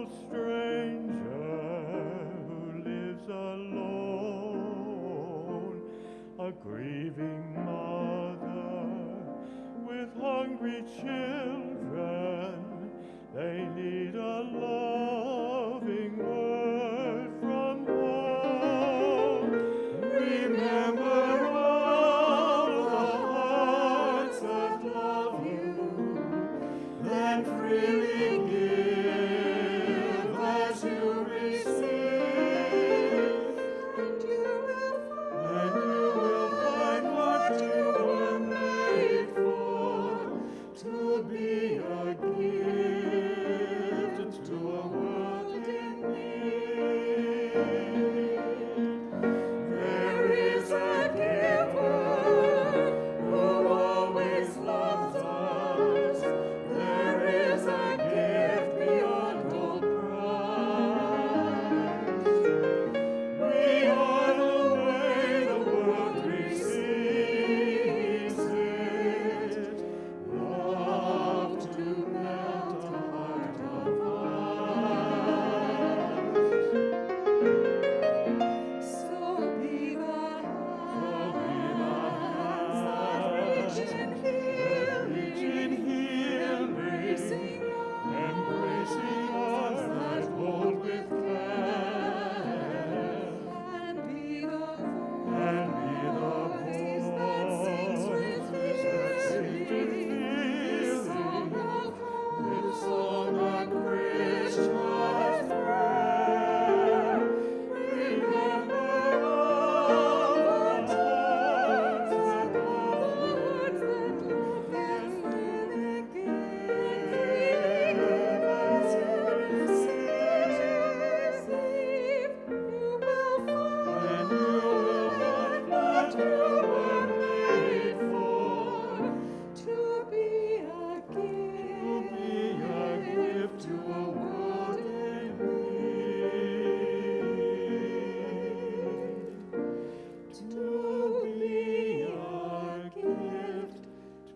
little stranger who lives alone, a grieving mother with hungry children. They need a loving word from home. Remember all the hearts that love you, then freely give as you receive, and you will find what you were made for, to be a gift to a world in need. There is a giver who always loves us. There is a gift beyond all price. We are the way the world receives it. Love to melt the heart of us. So be the hands that reach in healing, embracing us that hold with care, and be the voice that sings with feeling, with song of Christmas prayer. Remember all the hearts that love and freely give as you receive. You will find what you were made for, to be a gift to a world in need. To be a gift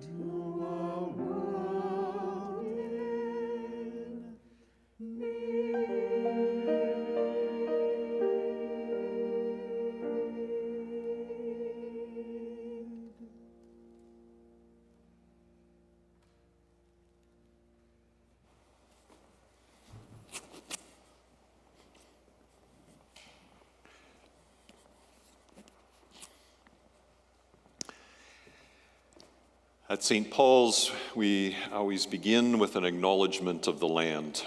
to a world in need. At St. Paul's, we always begin with an acknowledgement of the land.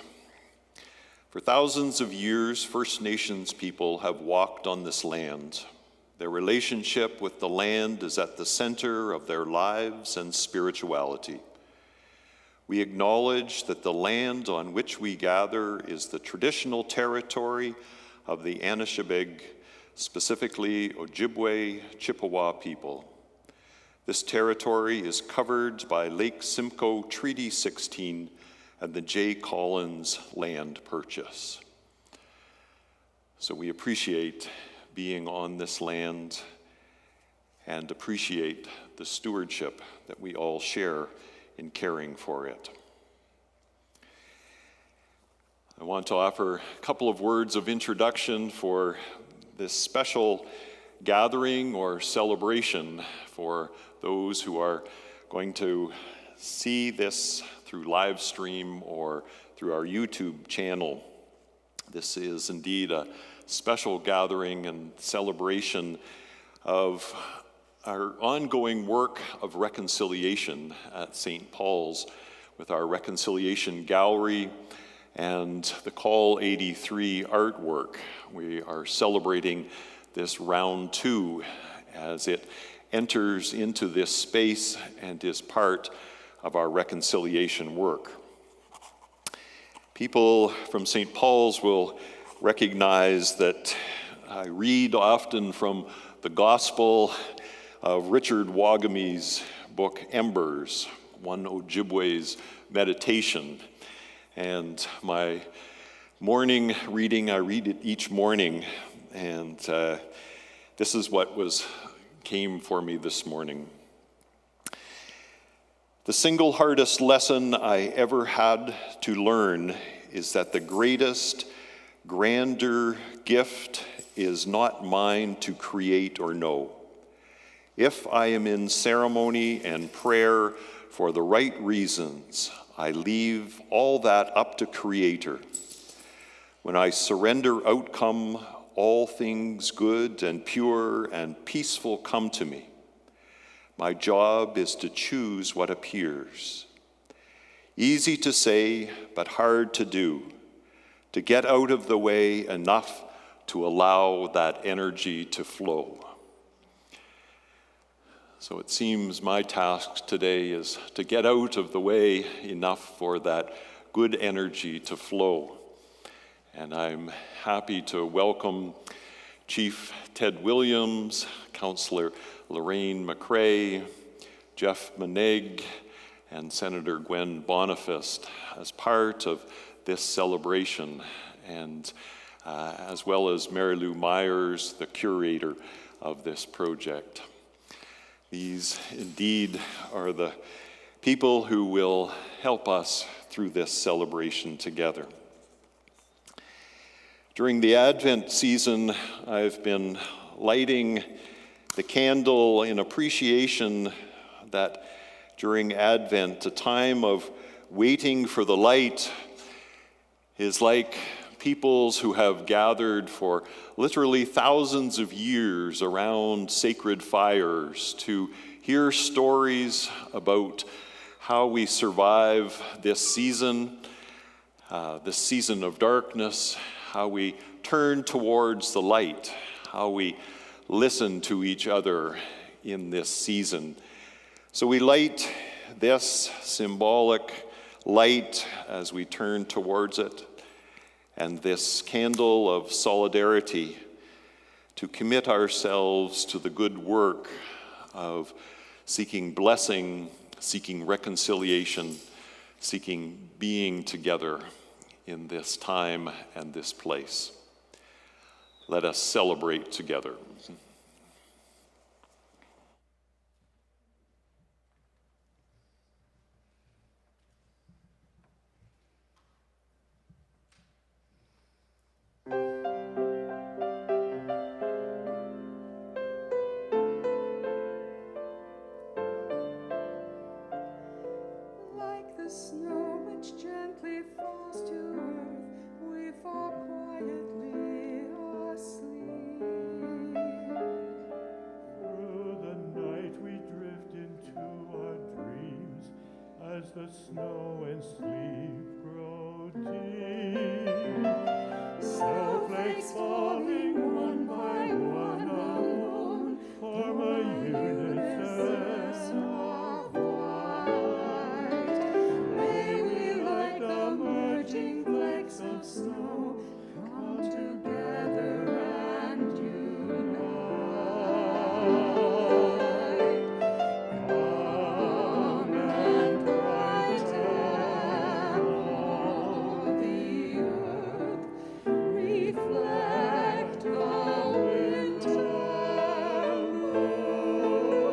For thousands of years, First Nations people have walked on this land. Their relationship with the land is at the center of their lives and spirituality. We acknowledge that the land on which we gather is the traditional territory of the Anishinaabeg, specifically Ojibwe Chippewa people. This territory is covered by Lake Simcoe Treaty 16 and the J. Collins land purchase. So we appreciate being on this land and appreciate the stewardship that we all share in caring for it. I want to offer a couple of words of introduction for this special gathering or celebration for those who are going to see this through live stream or through our YouTube channel. This is indeed a special gathering and celebration of our ongoing work of reconciliation at St. Paul's with our Reconciliation Gallery and the Call 83 artwork. We are celebrating this round 2 as it enters into this space and is part of our reconciliation work. People from St. Paul's will recognize that I read often from the Gospel of Richard Wagame's book, Embers, one Ojibwe's meditation. And my morning reading, I read it each morning, and this is what came for me this morning. The single hardest lesson I ever had to learn is that the greatest, grander gift is not mine to create or know. If I am in ceremony and prayer for the right reasons, I leave all that up to Creator. When I surrender outcome, all things good and pure and peaceful come to me. My job is to choose what appears. Easy to say, but hard to do. To get out of the way enough to allow that energy to flow. So it seems my task today is to get out of the way enough for that good energy to flow. And I'm happy to welcome Chief Ted Williams, Councillor Lorraine McCrae, Jeff Monague, and Senator Gwen Boniface as part of this celebration, and as well as Mary Lou Meiers, the curator of this project. These indeed are the people who will help us through this celebration together. During the Advent season, I've been lighting the candle in appreciation that during Advent, a time of waiting for the light is like peoples who have gathered for literally thousands of years around sacred fires to hear stories about how we survive this season of darkness, how we turn towards the light, how we listen to each other in this season. So we light this symbolic light as we turn towards it, and this candle of solidarity to commit ourselves to the good work of seeking blessing, seeking reconciliation, seeking being together in this time and this place. Let us celebrate together. Snow which gently falls to earth, we fall quietly asleep. Through the night we drift into our dreams, as the snow and sleep grow deep. Snowflakes falling one by one alone, form a universe of of snow, come together and unite. Come and brighten all the earth, reflect the winter moon.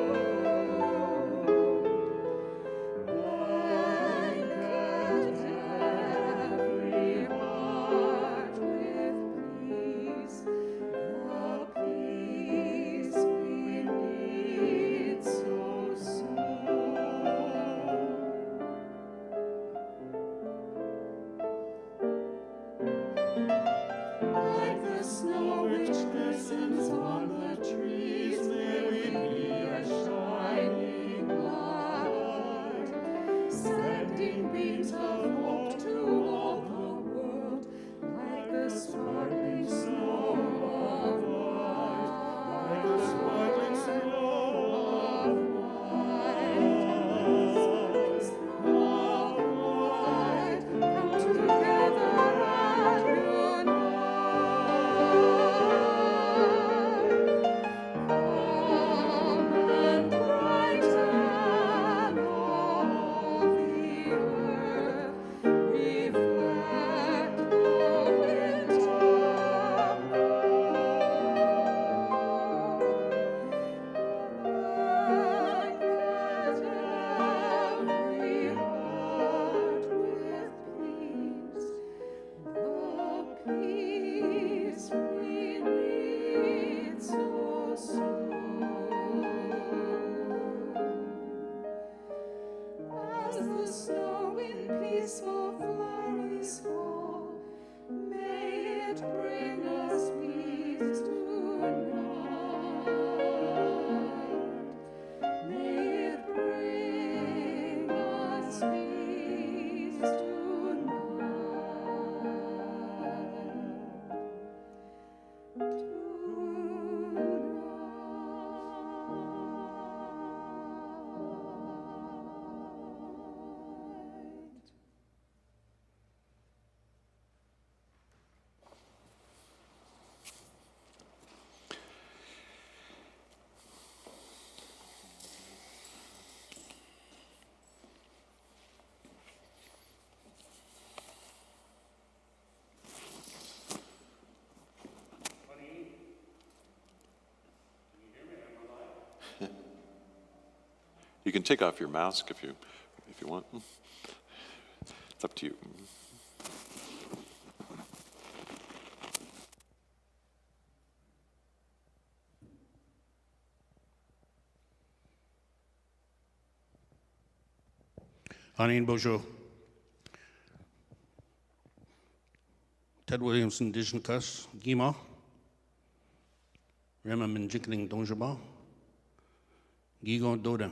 You can take off your mask if you want. It's up to you. Anin Bojo. Ted Williamson Indigenous Gima. Rama Minjikling Donjaba. Gigon Dodem.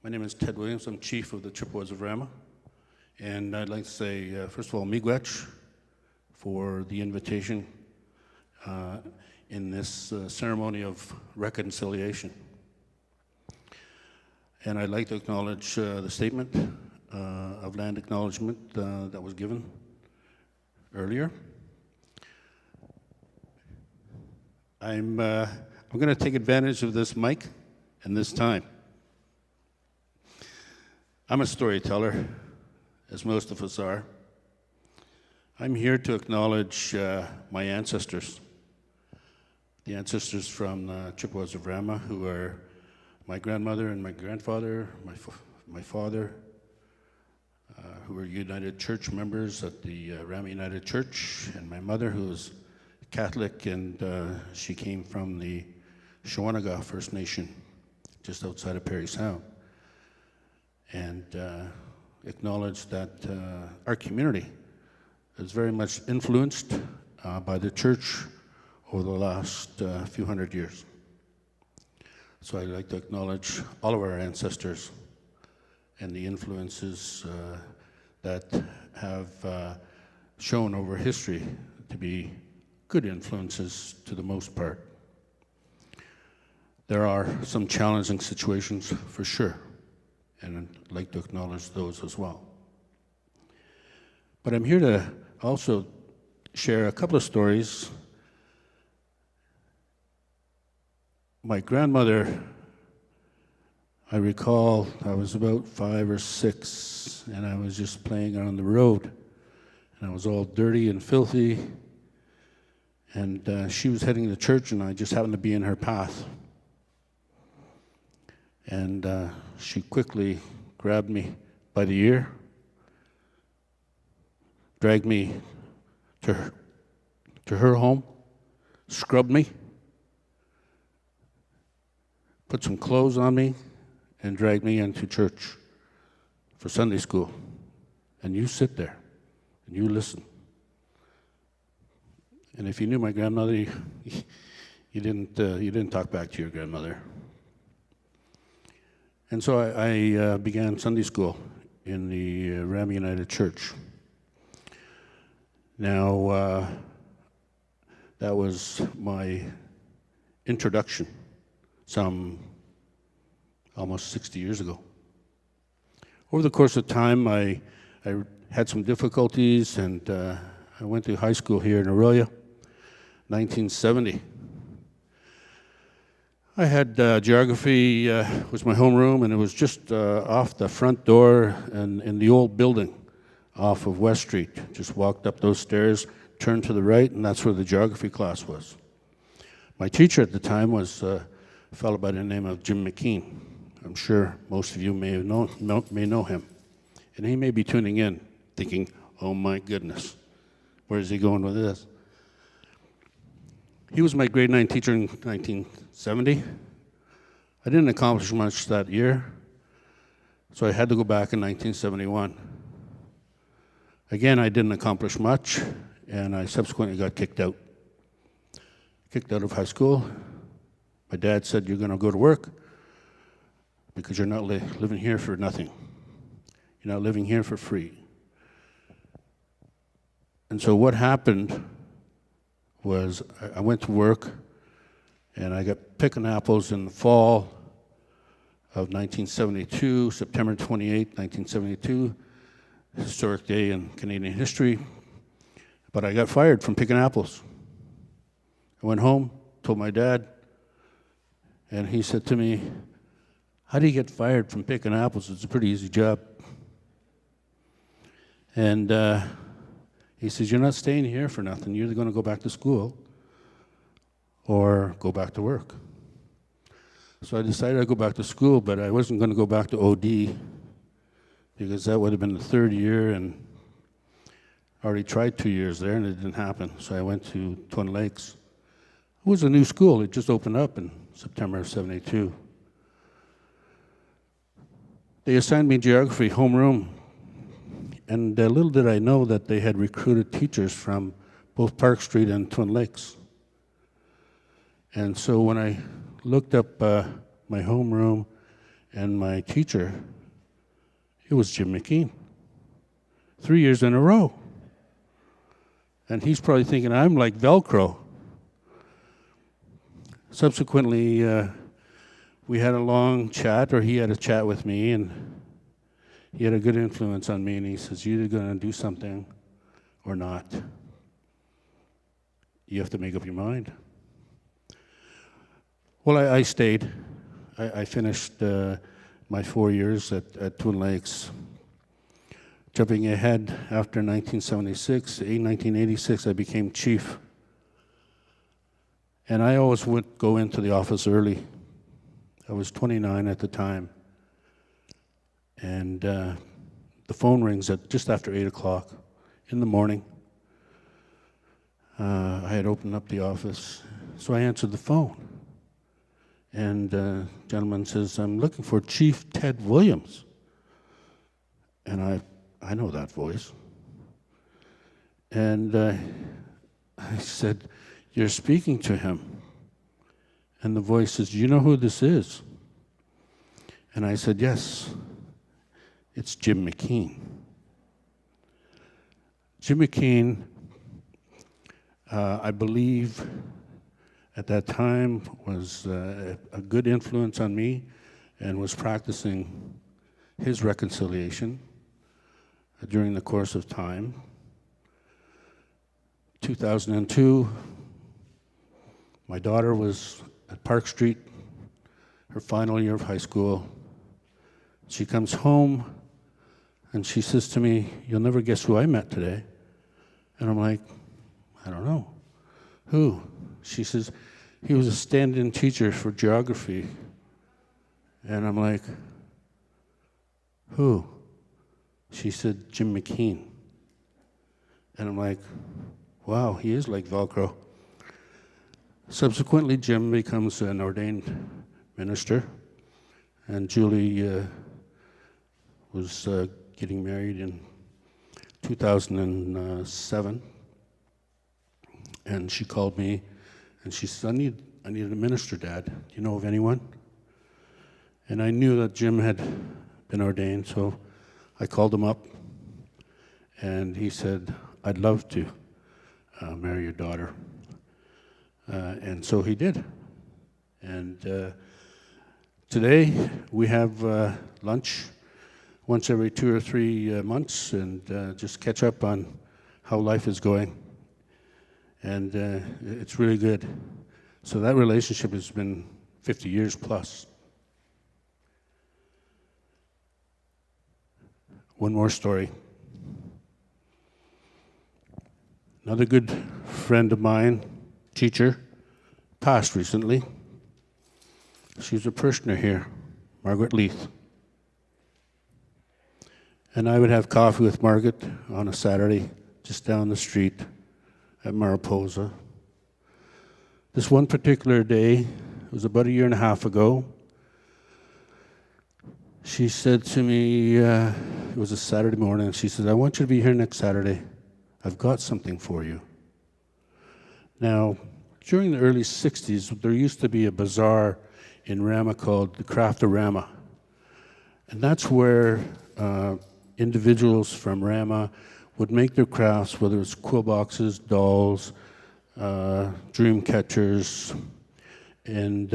My name is Ted Williams. I'm chief of the Chippewas of Rama. And I'd like to say, first of all, miigwech for the invitation in this ceremony of reconciliation. And I'd like to acknowledge the statement of land acknowledgement that was given earlier. I'm going to take advantage of this mic and this time. I'm a storyteller, as most of us are. I'm here to acknowledge my ancestors, the ancestors from the Chippewas of Rama, who are my grandmother and my grandfather, my father, who were United Church members at the Rama United Church, and my mother, who was Catholic, and she came from the Monague First Nation, just outside of Parry Sound, and acknowledge that our community is very much influenced by the church over the last few hundred years. So I'd like to acknowledge all of our ancestors and the influences that have shown over history to be good influences to the most part. There are some challenging situations for sure, and I'd like to acknowledge those as well. But I'm here to also share a couple of stories. My grandmother, I recall I was about 5 or 6, and I was just playing on the road, and I was all dirty and filthy, and she was heading to church, and I just happened to be in her path. And she quickly grabbed me by the ear, dragged me to her home, scrubbed me, put some clothes on me, and dragged me into church for Sunday school. And you sit there, and you listen. And if you knew my grandmother, you didn't talk back to your grandmother. And so I began Sunday school in the Rama United Church. Now, that was my introduction some almost 60 years ago. Over the course of time, I had some difficulties, and I went to high school here in Orillia, 1970. I had geography was my homeroom, and it was just off the front door and in the old building off of West Street. Just walked up those stairs, turned to the right, and that's where the geography class was. My teacher at the time was a fellow by the name of Jim McKean. I'm sure most of you may know him. And he may be tuning in, thinking, oh my goodness, where's he going with this? He was my grade 9 teacher in 1970. I didn't accomplish much that year, so I had to go back in 1971. Again, I didn't accomplish much, and I subsequently got kicked out. Kicked out of high school. My dad said, you're going to go to work because you're not living here for nothing. You're not living here for free. And so what happened was I went to work, and I got picking apples in the fall of 1972, September 28, 1972, historic day in Canadian history. But I got fired from picking apples. I went home, told my dad, and he said to me, how do you get fired from picking apples? It's a pretty easy job. And he says, you're not staying here for nothing. You're either going to go back to school or go back to work. So I decided I'd go back to school, but I wasn't going to go back to OD because that would have been the third year, and I already tried 2 years there and it didn't happen. So I went to Twin Lakes. It was a new school. It just opened up in September of '72. They assigned me geography, homeroom, and little did I know that they had recruited teachers from both Park Street and Twin Lakes. And so when I looked up my homeroom and my teacher, it was Jim McKean, 3 years in a row. And he's probably thinking I'm like Velcro. Subsequently, we had a long chat, or he had a chat with me, and he had a good influence on me, and he says, you're either going to do something or not. You have to make up your mind. Well, I stayed. I finished my 4 years at Twin Lakes. Jumping ahead, after 1976, in 1986, I became chief. And I always would go into the office early. I was 29 at the time. And the phone rings at just after 8 o'clock in the morning. I had opened up the office, so I answered the phone. And the gentleman says, I'm looking for Chief Ted Williams. And I know that voice. And I said, you're speaking to him. And the voice says, do you know who this is? And I said, yes, it's Jim McKean. Jim McKean, I believe, at that time was a good influence on me and was practicing his reconciliation during the course of time. 2002, my daughter was at Park Street, her final year of high school. She comes home and she says to me, you'll never guess who I met today. And I'm like, I don't know. Who? She says, he was a stand-in teacher for geography. And I'm like, who? She said, Jim McKean. And I'm like, wow, he is like Velcro. Subsequently, Jim becomes an ordained minister, and Julie was getting married in 2007. And she called me, and she said, I need a minister, Dad. Do you know of anyone? And I knew that Jim had been ordained, so I called him up, and he said, I'd love to marry your daughter. And so he did. And today we have lunch once every 2 or 3 months and just catch up on how life is going. And it's really good. So that relationship has been 50 years plus. One more story. Another good friend of mine, teacher, passed recently. She was a parishioner here, Margaret Leith. And I would have coffee with Margaret on a Saturday just down the street at Mariposa. This one particular day, it was about 1.5 years ago, she said to me, it was a Saturday morning, and she said, I want you to be here next Saturday. I've got something for you. Now, during the early 60s, there used to be a bazaar in Rama called the Craft of Rama. And that's where individuals from Rama would make their crafts, whether it's quill boxes, dolls, dream catchers, and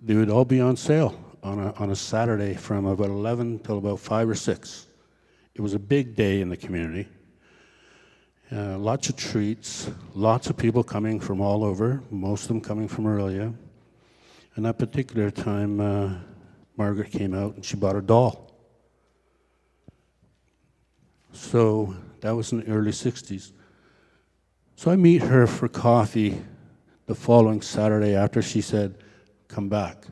they would all be on sale on a Saturday from about 11 till about 5 or 6. It was a big day in the community. Lots of treats, lots of people coming from all over, most of them coming from Orillia. And that particular time, Margaret came out and she bought a doll. So that was in the early 60s. So I meet her for coffee the following Saturday after she said, come back.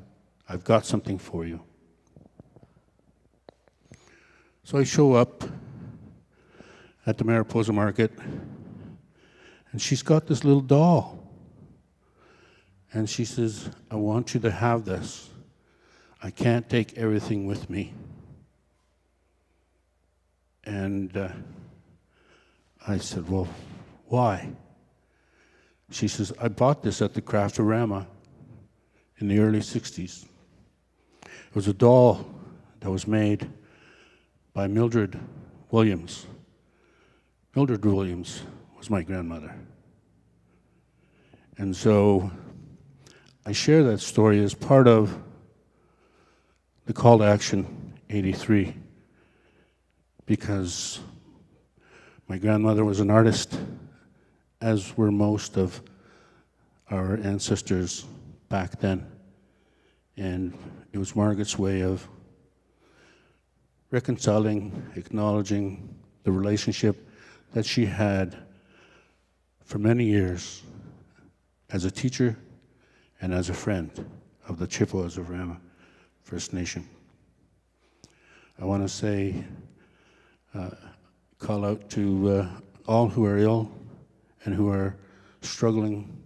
I've got something for you. So I show up at the Mariposa Market, and she's got this little doll. And she says, I want you to have this. I can't take everything with me. And I said, well, why? She says, I bought this at the craft of Rama in the early 60s. It was a doll that was made by Mildred Williams. Mildred Williams was my grandmother. And so I share that story as part of the Call to Action 83, because my grandmother was an artist, as were most of our ancestors back then. And it was Margaret's way of reconciling, acknowledging the relationship that she had for many years as a teacher and as a friend of the Chippewas of Rama First Nation. I want to say, call out to all who are ill and who are struggling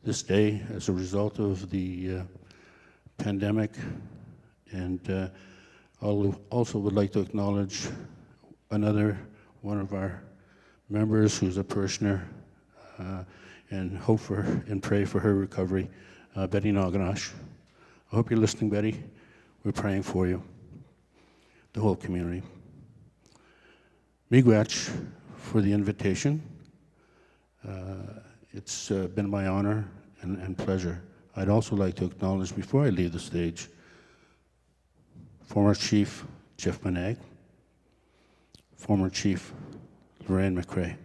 this day as a result of the pandemic. And I also would like to acknowledge another one of our members who's a parishioner, and hope for and pray for her recovery, Betty Naganash. I hope you're listening, Betty. We're praying for you, the whole community. Miigwech for the invitation. It's been my honor and pleasure. I'd also like to acknowledge, before I leave the stage, former Chief Jeff Monague, former Chief Lorraine McCrae.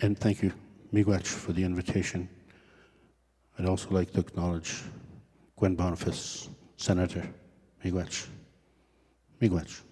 And thank you, Miigwech, for the invitation. I'd also like to acknowledge Gwen Boniface, Senator. Miigwech. Miigwech.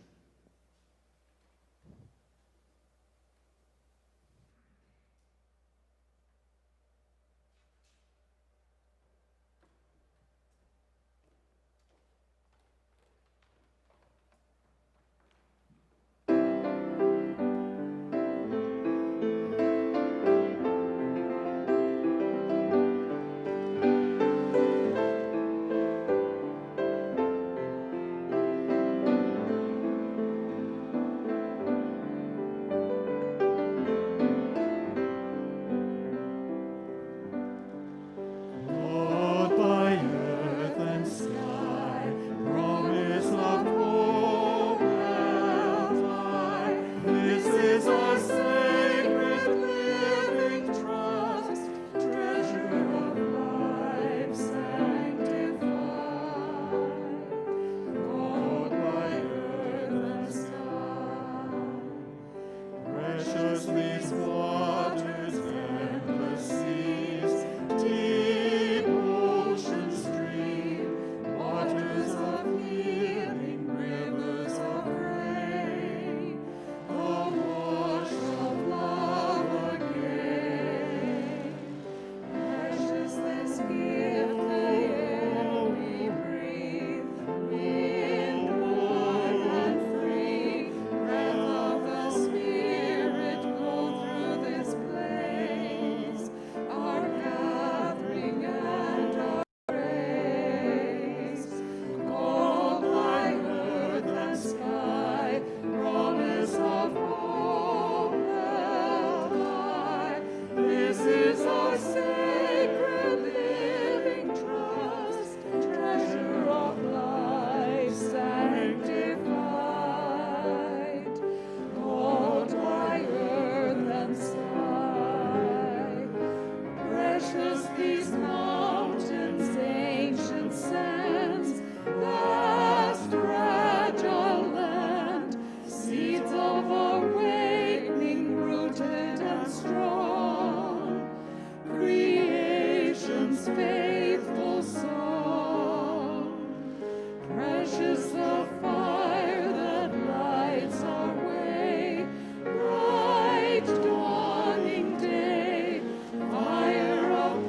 Fire of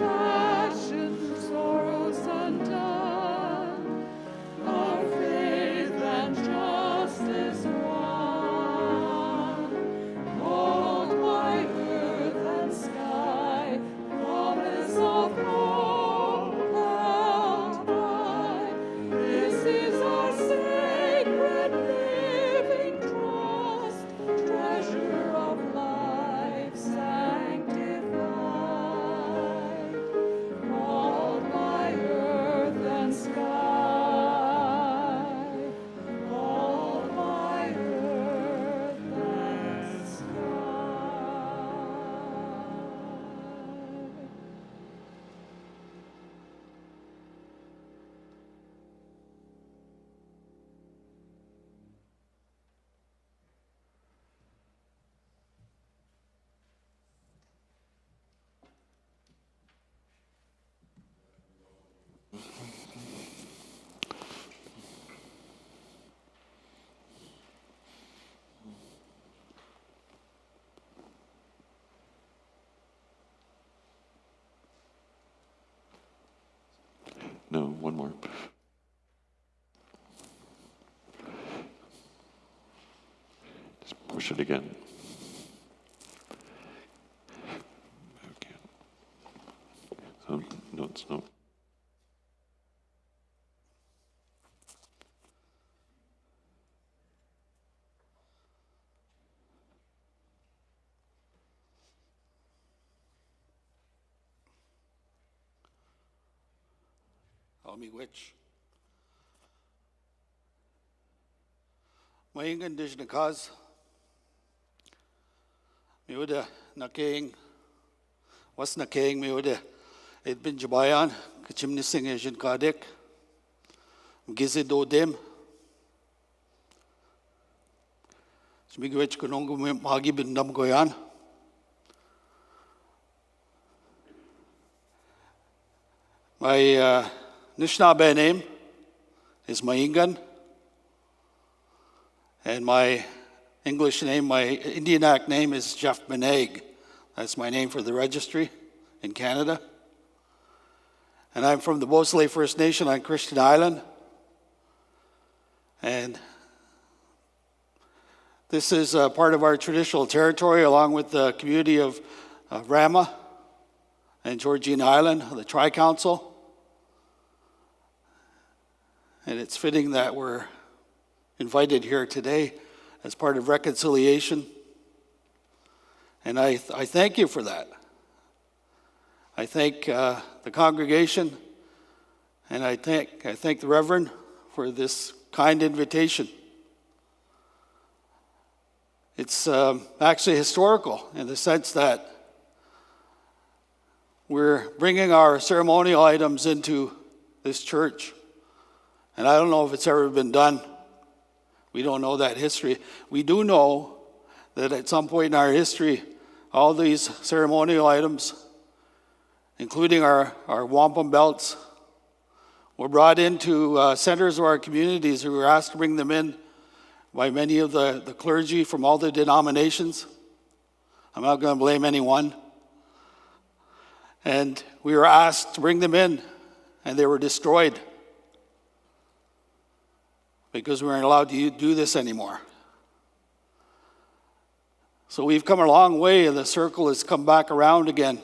No, one more. Just push it again. Okay. So, no, it's no. Which my Indigenous cause mi would naking was naking mi would it been jabayan kachimni sing Asian kadek gize do dem smigwech kunong magi bindam goyan my Nishnabé name is Maingan, and my English name, my Indian Act name is Jeff Monague. That's my name for the registry in Canada. And I'm from the Beausoleil First Nation on Christian Island. And this is part of our traditional territory along with the community of Rama and Georgian Island, the Tri-Council. And it's fitting that we're invited here today as part of reconciliation. And I thank you for that. I thank the congregation, and I thank the Reverend for this kind invitation. It's actually historical in the sense that we're bringing our ceremonial items into this church. And I don't know if it's ever been done. We don't know that history. We do know that at some point in our history, all these ceremonial items, including our wampum belts, were brought into centers of our communities who were asked to bring them in by many of the clergy from all the denominations. I'm not going to blame anyone. And we were asked to bring them in, and they were destroyed because we weren't allowed to do this anymore. So we've come a long way, and the circle has come back around again.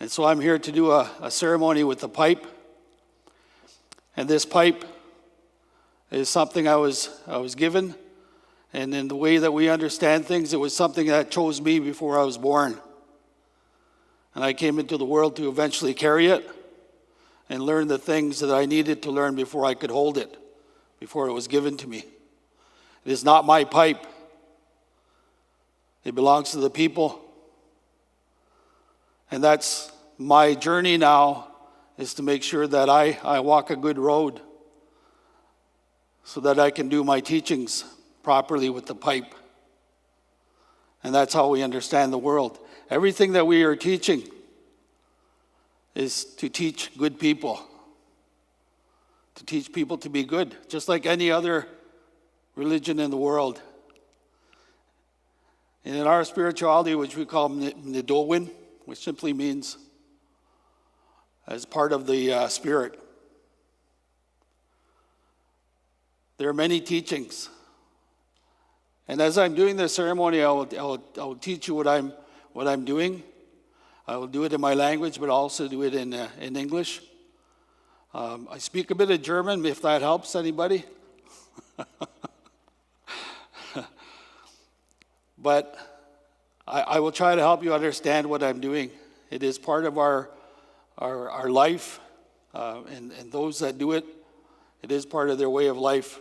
And so I'm here to do a ceremony with the pipe. And this pipe is something I was given. And in the way that we understand things, it was something that chose me before I was born. And I came into the world to eventually carry it and learn the things that I needed to learn before I could hold it, before it was given to me. It is not my pipe. It belongs to the people. And that's my journey now, is to make sure that I walk a good road so that I can do my teachings properly with the pipe. And that's how we understand the world. Everything that we are teaching is to teach good people, to teach people to be good, just like any other religion in the world. And in our spirituality, which we call Nidowin, which simply means as part of the spirit, there are many teachings. And as I'm doing this ceremony, I will teach you what I'm doing. I will do it in my language, but also do it in English. I speak a bit of German, if that helps anybody. But I will try to help you understand what I'm doing. It is part of our life, and those that do it, it is part of their way of life.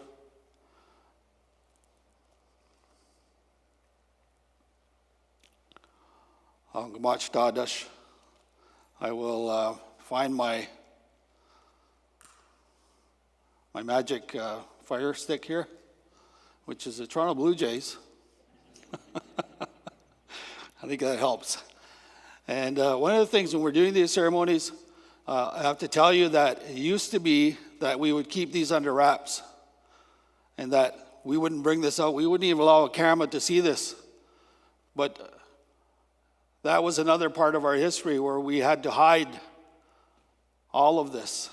I will find my magic fire stick here, which is the Toronto Blue Jays. I think that helps. And one of the things when we're doing these ceremonies, I have to tell you that it used to be that we would keep these under wraps and that we wouldn't bring this out. We wouldn't even allow a camera to see this. But that was another part of our history where we had to hide all of this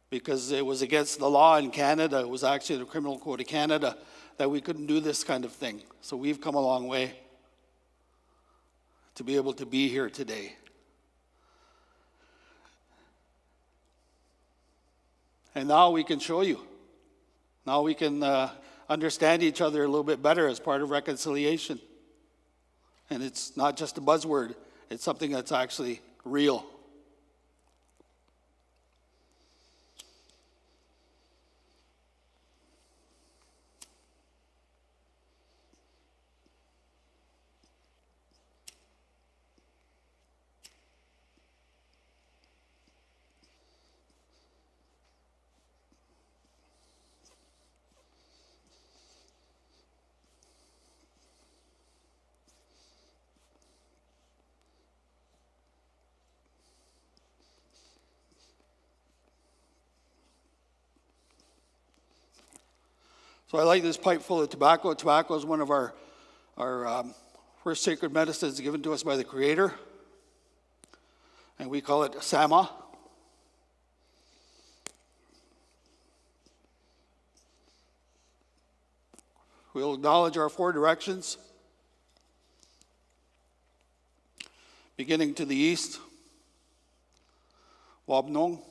because it was against the law in Canada. It was actually the Criminal Code of Canada that we couldn't do this kind of thing. So we've come a long way to be able to be here today. And now we can show you. Now we can understand each other a little bit better as part of reconciliation. And it's not just a buzzword, it's something that's actually real. So I like this pipe full of tobacco. Tobacco is one of our first sacred medicines given to us by the Creator. And we call it Sama. We'll acknowledge our 4 directions. Beginning to the east, Wabnong,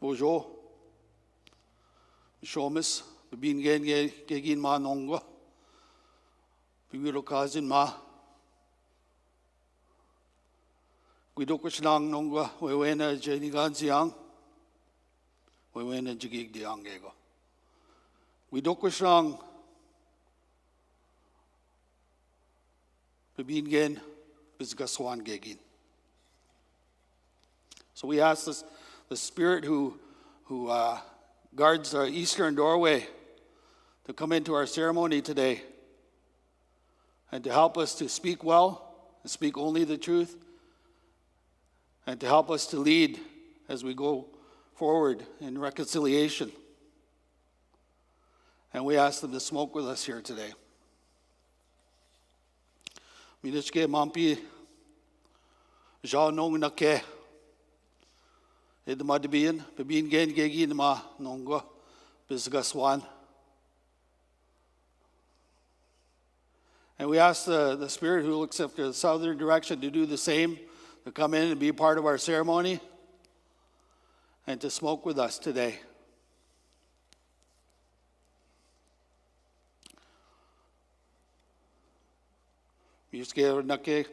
Bojo, Shomis, Bibingen Gegin Ma Nongo, Bibiro Kazin Ma, Guidokushnang Nongo, Wewena Jeniganziang, Wewena Jigig Diangego. Guidokushnang Bibingen Bizgaswan Gegin. So we ask this, the Spirit who guards the eastern doorway to come into our ceremony today and to help us to speak well and speak only the truth and to help us to lead as we go forward in reconciliation. And we ask them to smoke with us here today. Minishke Mampi Jao Nong Nake Edmadibian, Babin Gen Gegin Ma Nongo, Bizgaswan. And we ask the Spirit who looks after the southern direction to do the same, to come in and be part of our ceremony and to smoke with us today. Minishke Nake.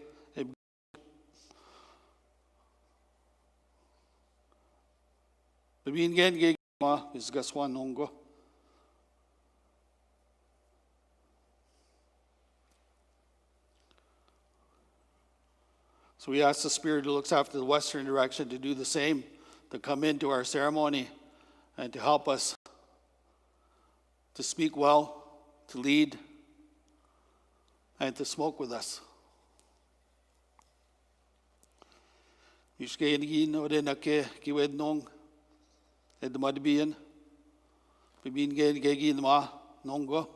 Babingen Gegin Ma Bizgaswan Nongo. So we ask the Spirit who looks after the western direction to do the same, to come into our ceremony and to help us to speak well, to lead, and to smoke with us. Mishke Odenake Kiwed Nong Edmadibian, Babingen Gegin Ma Nongo,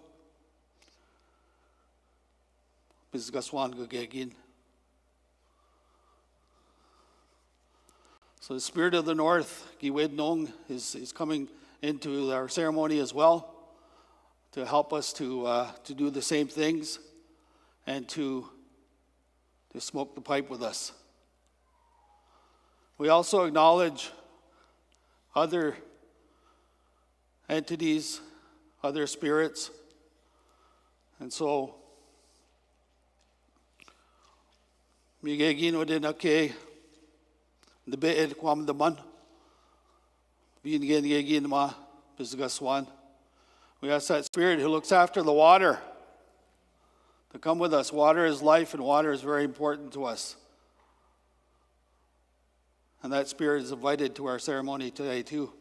Bizgaswan Gegin. So the Spirit of the North, Giwed Nong, is coming into our ceremony as well to help us to do the same things and to smoke the pipe with us. We also acknowledge other entities, other spirits, and so Migegin Odenake. The Be'ed Kwam the Man, Being Gegin Ma, Bizgaswan. We ask that Spirit who looks after the water to come with us. Water is life, and water is very important to us. And that Spirit is invited to our ceremony today, too.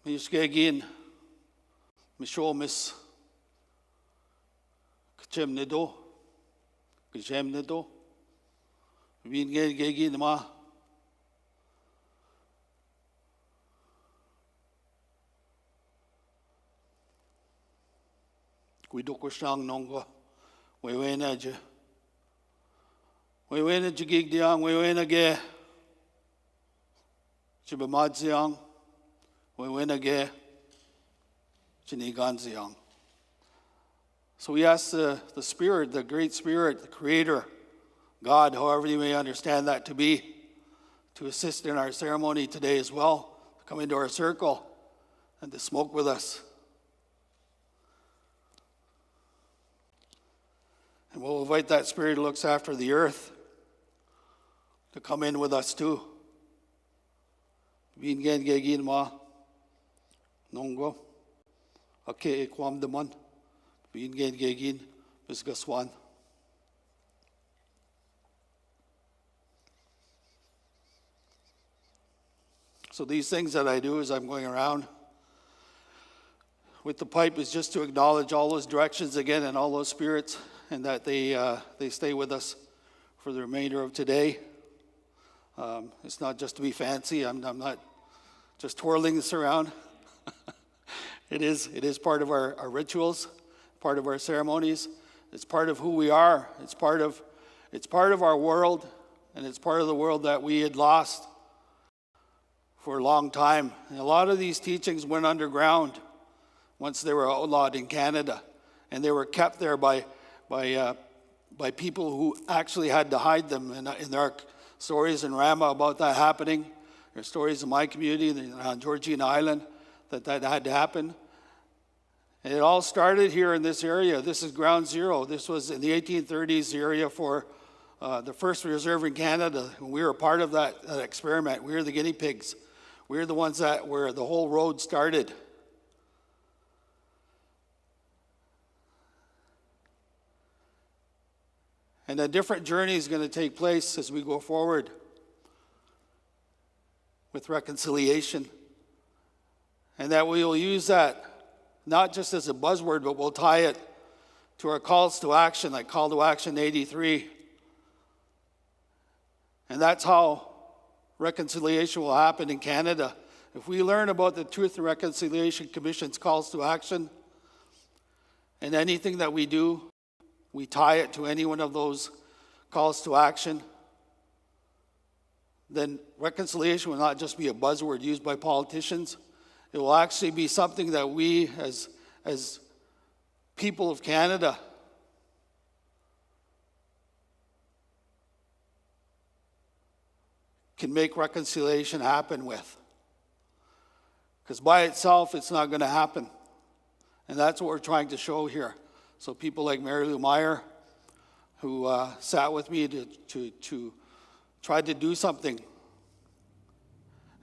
Mishgegin, Mishomis, Chem Nido, Gjem Nido, Vin Gegi Nama. We do Kushang Nongo, we win a J. We win a Jigig Diang, we win a Gay. Chibamadziang, we win a Gay. Chiniganziang. So we ask the Spirit, the Great Spirit, the Creator, God, however you may understand that to be, to assist in our ceremony today as well, to come into our circle and to smoke with us. And we'll invite that Spirit who looks after the earth to come in with us too. Vingen gegin ma nongo ake ekwam daman vingen gegin bisgaswan. So these things that I do as I'm going around with the pipe is just to acknowledge all those directions again and all those spirits, and that they stay with us for the remainder of today. It's not just to be fancy. I'm not just twirling this around. It is part of our rituals, part of our ceremonies. It's part of who we are. It's part of our world, and it's part of the world that we had lost for a long time. And a lot of these teachings went underground once they were outlawed in Canada, and they were kept there by people who actually had to hide them. And there are stories in Rama about that happening. There are stories in my community on Georgian Island that had to happen. And it all started here in this area. This is ground zero. This was in the 1830s, the area for the first reserve in Canada. We were part of that experiment. We were the guinea pigs. We were the ones where the whole road started. And a different journey is going to take place as we go forward with reconciliation. And that we will use that not just as a buzzword, but we'll tie it to our calls to action, like Call to Action 83. And that's how reconciliation will happen in Canada. If we learn about the Truth and Reconciliation Commission's calls to action, and anything that we do, we tie it to any one of those calls to action, then reconciliation will not just be a buzzword used by politicians. It will actually be something that we as people of Canada can make reconciliation happen with. Because by itself, it's not going to happen. And that's what we're trying to show here. So people like Mary Lou Meyer, who sat with me to try to do something.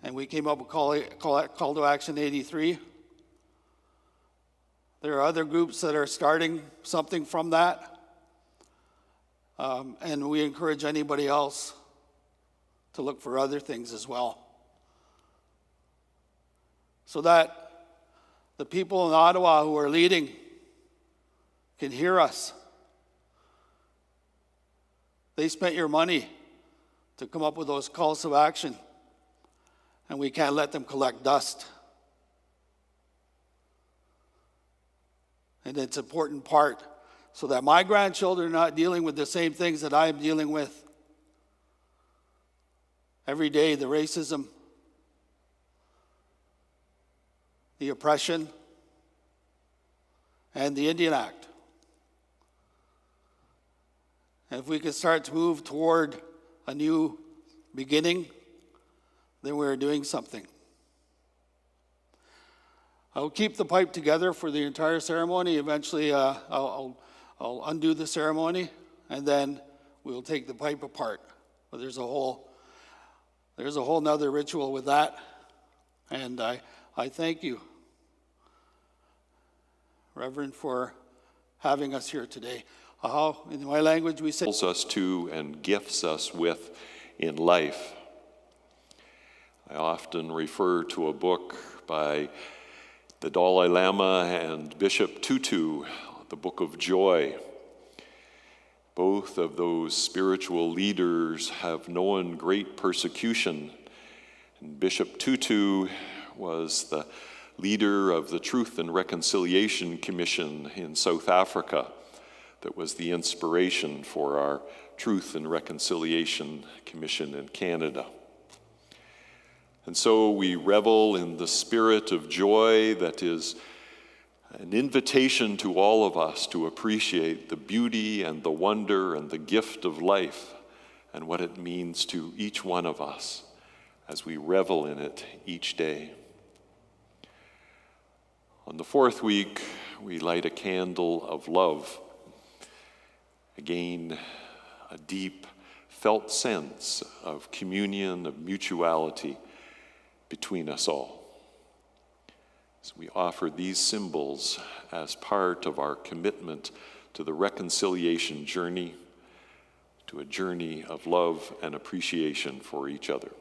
And we came up with Call to Action 83. There are other groups that are starting something from that. And we encourage anybody else to look for other things as well. So that the people in Ottawa who are leading can hear us. They spent your money to come up with those calls to action, and we can't let them collect dust. And it's an important part so that my grandchildren are not dealing with the same things that I'm dealing with every day: the racism, the oppression, and the Indian Act. And if we can start to move toward a new beginning, then we're doing something. I'll keep the pipe together for the entire ceremony. Eventually, I'll undo the ceremony, and then we'll take the pipe apart. But there's a whole nother ritual with that. And I thank you, Reverend, for having us here today. In my language, we say, us to and gifts us with in life. I often refer to a book by the Dalai Lama and Bishop Tutu, the Book of Joy. Both of those spiritual leaders have known great persecution. And Bishop Tutu was the leader of the Truth and Reconciliation Commission in South Africa that was the inspiration for our Truth and Reconciliation Commission in Canada. And so we revel in the spirit of joy that is an invitation to all of us to appreciate the beauty and the wonder and the gift of life and what it means to each one of us as we revel in it each day. On the fourth week, we light a candle of love. Again, a deep, felt sense of communion, of mutuality between us all. So we offer these symbols as part of our commitment to the reconciliation journey, to a journey of love and appreciation for each other.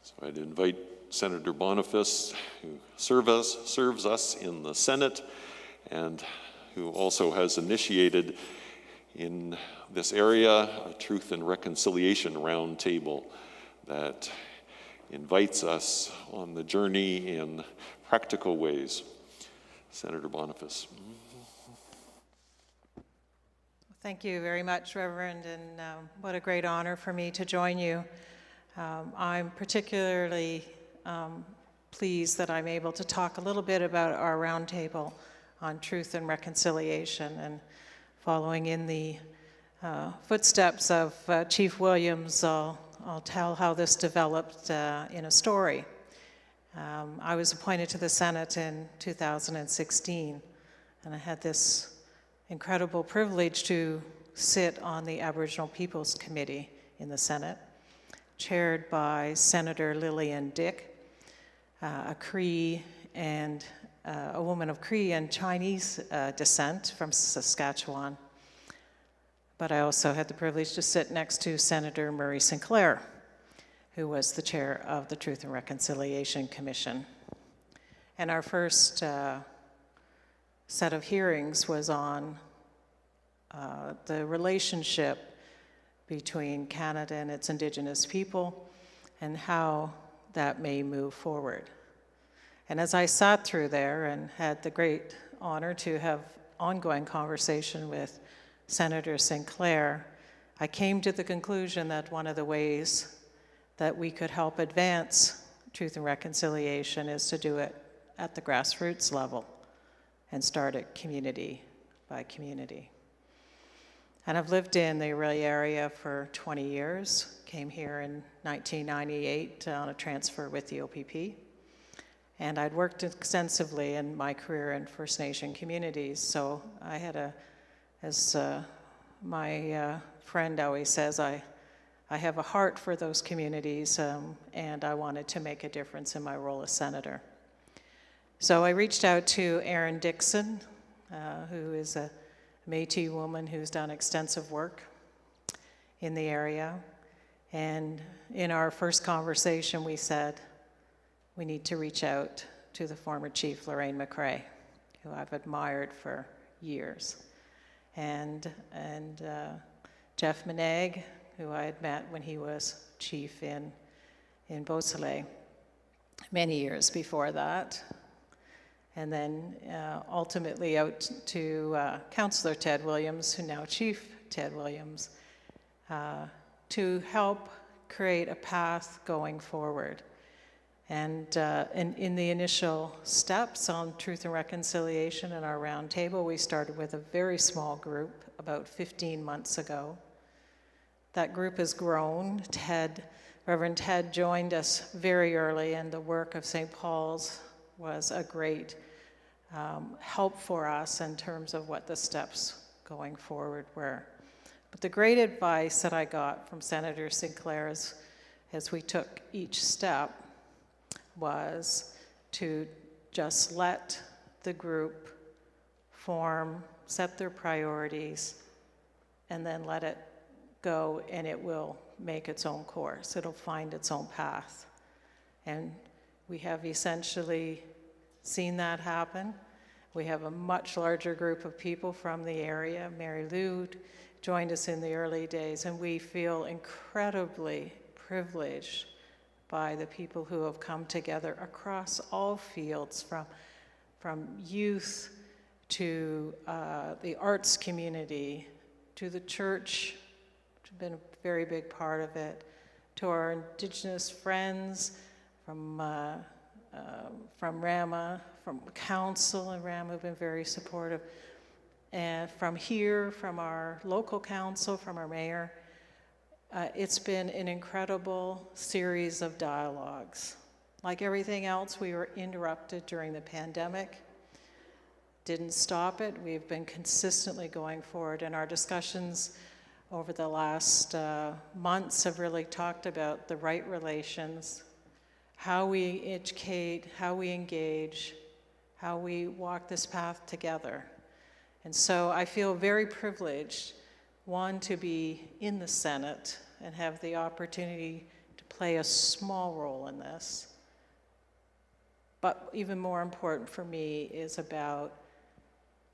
So I'd invite Senator Boniface, who serves us in the Senate and who also has initiated in this area a Truth and Reconciliation Roundtable that invites us on the journey in practical ways. Senator Boniface. Thank you very much, Reverend, and what a great honor for me to join you. I'm particularly pleased that I'm able to talk a little bit about our roundtable on truth and reconciliation, and following in the footsteps of Chief Williams, I'll tell how this developed in a story. I was appointed to the Senate in 2016, and I had this incredible privilege to sit on the Aboriginal Peoples Committee in the Senate, chaired by Senator Lillian Dick, a Cree and a woman of Cree and Chinese descent from Saskatchewan. But I also had the privilege to sit next to Senator Murray Sinclair, who was the chair of the Truth and Reconciliation Commission. And our first set of hearings was on the relationship between Canada and its Indigenous people and how that may move forward. And as I sat through there and had the great honor to have ongoing conversation with Senator Sinclair, I came to the conclusion that one of the ways that we could help advance truth and reconciliation is to do it at the grassroots level and start it community by community. And I've lived in the Orillia area for 20 years, came here in 1998 on a transfer with the OPP. And I'd worked extensively in my career in First Nation communities, so I had as my friend always says, I have a heart for those communities, and I wanted to make a difference in my role as senator. So I reached out to Erin Dixon, who is a Métis woman who's done extensive work in the area, And in our first conversation, we said, we need to reach out to the former chief, Lorraine McCrae, who I've admired for years. And Jeff Monague, who I had met when he was chief in Beausoleil many years before that. And then ultimately out to Councillor Ted Williams, who now Chief Ted Williams, to help create a path going forward. And in the initial steps on truth and reconciliation in our round table, we started with a very small group about 15 months ago. That group has grown. Reverend Ted joined us very early, and the work of St. Paul's was a great help for us in terms of what the steps going forward were. But the great advice that I got from Senator Sinclair as we took each step was to just let the group form, set their priorities, and then let it go, and it will make its own course. It'll find its own path. And we have essentially seen that happen. We have a much larger group of people from the area. Mary Lou joined us in the early days, and we feel incredibly privileged by the people who have come together across all fields, from youth to the arts community, to the church, which has been a very big part of it, to our Indigenous friends from Rama, from Council and Rama have been very supportive, and from here, from our local council, from our mayor. It's been an incredible series of dialogues. Like everything else, we were interrupted during the pandemic. Didn't stop it. We've been consistently going forward, and our discussions over the last months have really talked about the right relations, how we educate, how we engage, how we walk this path together. And so I feel very privileged, one, to be in the Senate and have the opportunity to play a small role in this. But even more important for me is about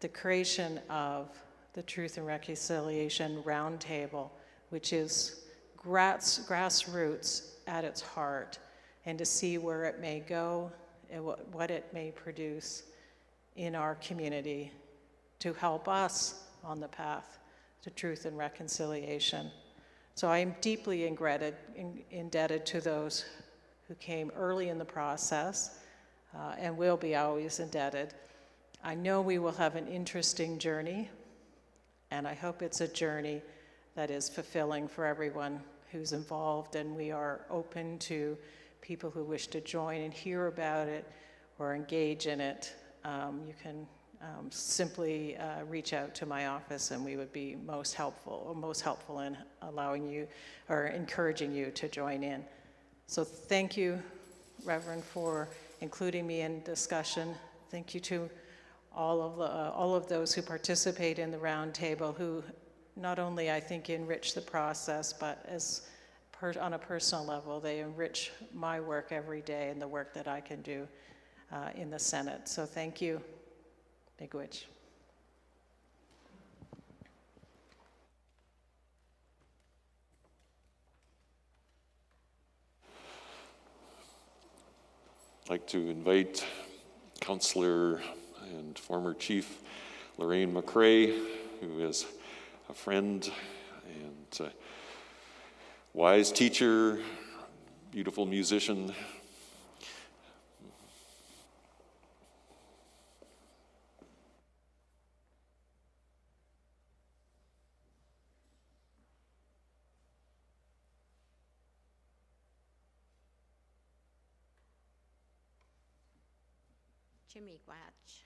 the creation of the Truth and Reconciliation Roundtable, which is grassroots at its heart, and to see where it may go and what it may produce in our community to help us on the path to truth and reconciliation. So I am deeply indebted to those who came early in the process and will be always indebted. I know we will have an interesting journey, and I hope it's a journey that is fulfilling for everyone who's involved, and we are open to people who wish to join and hear about it or engage in it. You can simply reach out to my office, and we would be most helpful in allowing you or encouraging you to join in. So thank you, Reverend, for including me in discussion. Thank you to all of those who participate in the roundtable, who not only, I think, enrich the process, but on a personal level, they enrich my work every day and the work that I can do in the Senate. So thank you. Miigwech. I'd like to invite Councillor and former Chief Lorraine McCrae, who is a friend and wise teacher, beautiful musician. Miigwech.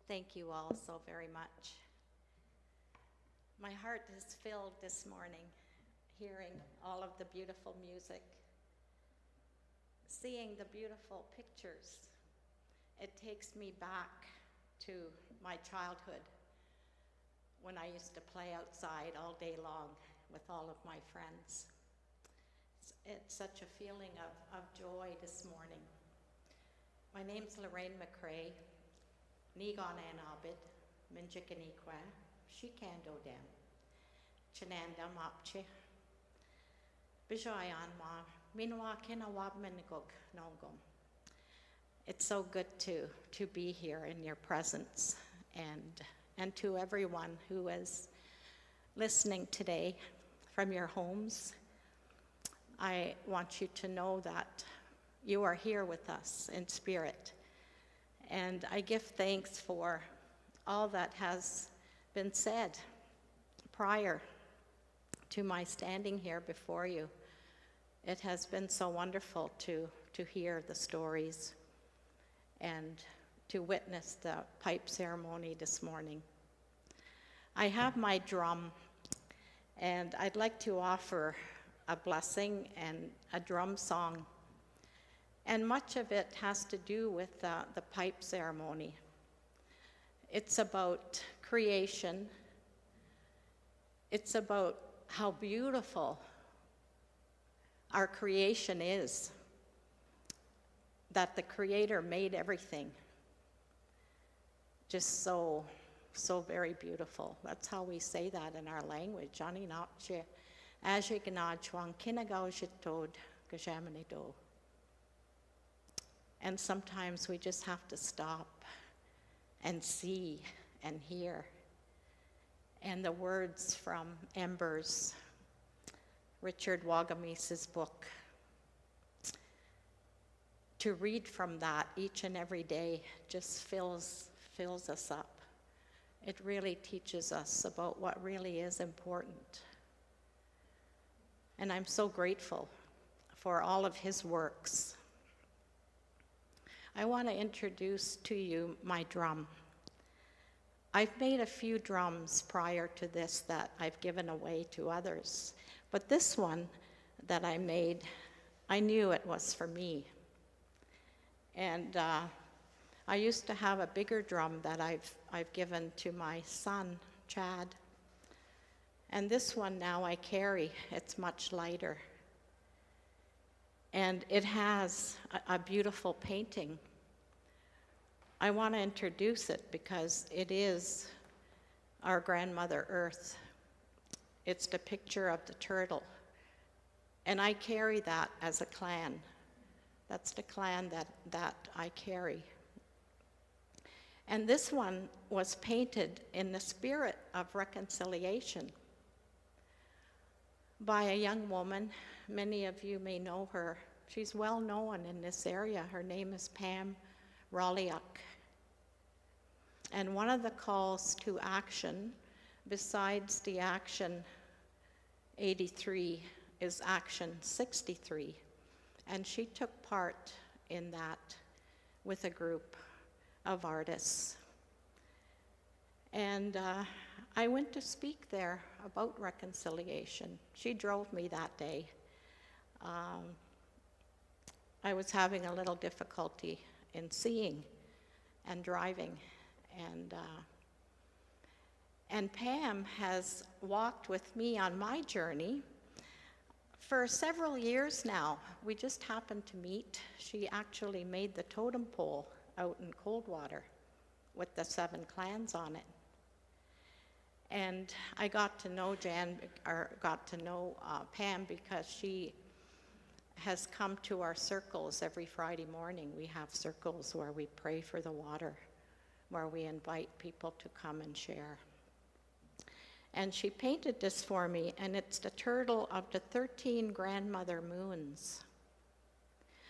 Thank you all so very much. My heart is filled this morning hearing all of the beautiful music, seeing the beautiful pictures. It takes me back to my childhood when I used to play outside all day long with all of my friends. It's such a feeling of joy this morning. My name's Lorraine McCrae. Nigon an abid, minjikaniqua, shikando dem. Chinanda mapche. Bijoyan ma, minwa kinawab minigog nongum. It's so good to be here in your presence, and to everyone who is listening today from your homes. I want you to know that you are here with us in spirit. And I give thanks for all that has been said prior to my standing here before you. It has been so wonderful to hear the stories and to witness the pipe ceremony this morning. I have my drum, and I'd like to offer a blessing and a drum song. And much of it has to do with the pipe ceremony. It's about creation. It's about how beautiful our creation is, that the Creator made everything just so very beautiful. That's how we say that in our language. And sometimes we just have to stop and see and hear. And the words from Embers, Richard Wagamese's book, to read from that each and every day just fills us up. It really teaches us about what really is important. And I'm so grateful for all of his works. I want to introduce to you my drum. I've made a few drums prior to this that I've given away to others. But this one that I made, I knew it was for me. And I used to have a bigger drum that I've given to my son, Chad. And this one now I carry. It's much lighter. And it has a beautiful painting. I want to introduce it because it is our grandmother Earth. It's the picture of the turtle. And I carry that as a clan. That's the clan that I carry. And this one was painted in the spirit of reconciliation by a young woman. Many of you may know her. She's well known in this area. Her name is Pam Rolliuk. And one of the calls to action, besides the action 83, is action 63. And she took part in that with a group of artists. And I went to speak there about reconciliation. She drove me that day. I was having a little difficulty in seeing and driving. And Pam has walked with me on my journey for several years now. We just happened to meet. She actually made the totem pole out in Coldwater with the 7 clans on it. And I got to know Pam because she has come to our circles every Friday morning. We have circles where we pray for the water, where we invite people to come and share. And she painted this for me, and it's the turtle of the 13 grandmother moons.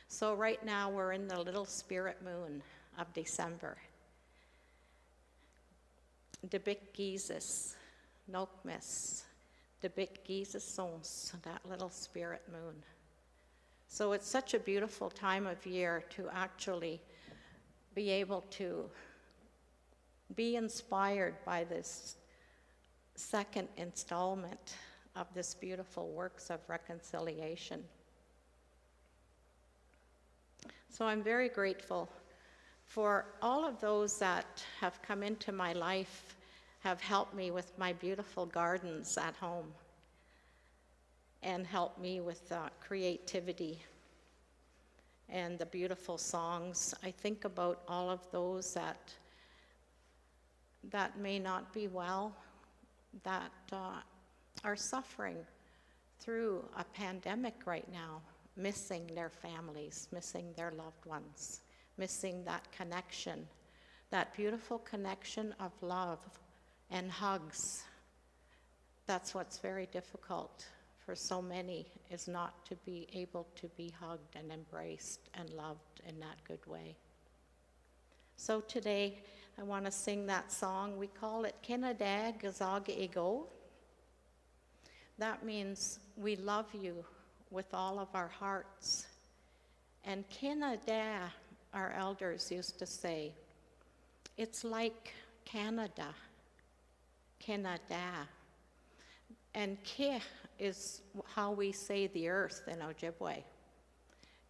So right now we're in the little spirit moon of December. Debik Jesus, Nokmis, Debik Jesus Sons, that little spirit moon. So it's such a beautiful time of year to actually be able to be inspired by this second installment of this beautiful works of reconciliation. So I'm very grateful for all of those that have come into my life, have helped me with my beautiful gardens at home. and help me with creativity and the beautiful songs. I think about all of those that may not be well, that are suffering through a pandemic right now, missing their families, missing their loved ones, missing that connection, that beautiful connection of love and hugs. That's what's very difficult for so many, is not to be able to be hugged and embraced and loved in that good way. So today, I want to sing that song. We call it Kinadag Gazag Ego. That means we love you with all of our hearts. And Kinadag, our elders used to say, it's like Canada, Canada. And Ke is how we say the earth in Ojibwe.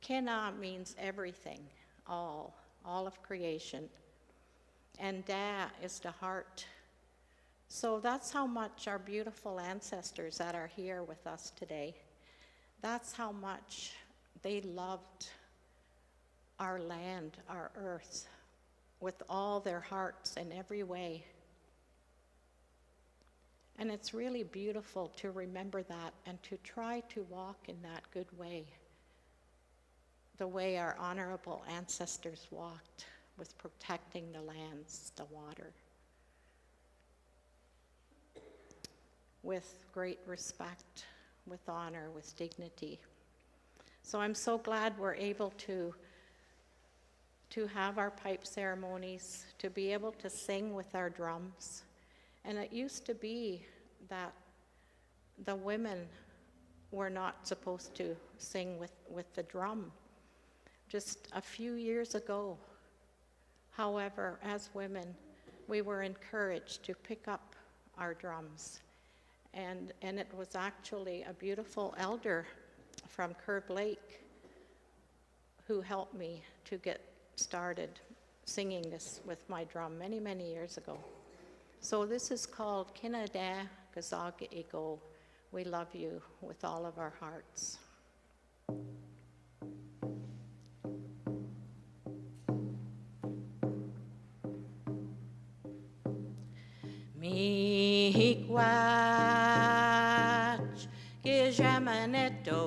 Kena means everything, all of creation. And Da is the heart. So that's how much our beautiful ancestors that are here with us today, that's how much they loved our land, our earth, with all their hearts in every way. And it's really beautiful to remember that and to try to walk in that good way, the way our honorable ancestors walked with protecting the lands, the water, with great respect, with honor, with dignity. So I'm so glad we're able to have our pipe ceremonies, to be able to sing with our drums. And it used to be that the women were not supposed to sing with the drum just a few years ago. However, as women, we were encouraged to pick up our drums. And it was actually a beautiful elder from Curb Lake who helped me to get started singing this with my drum many, many years ago. So this is called Kinada Gazag Ego. We love you with all of our hearts. Miigwach Gijamaneto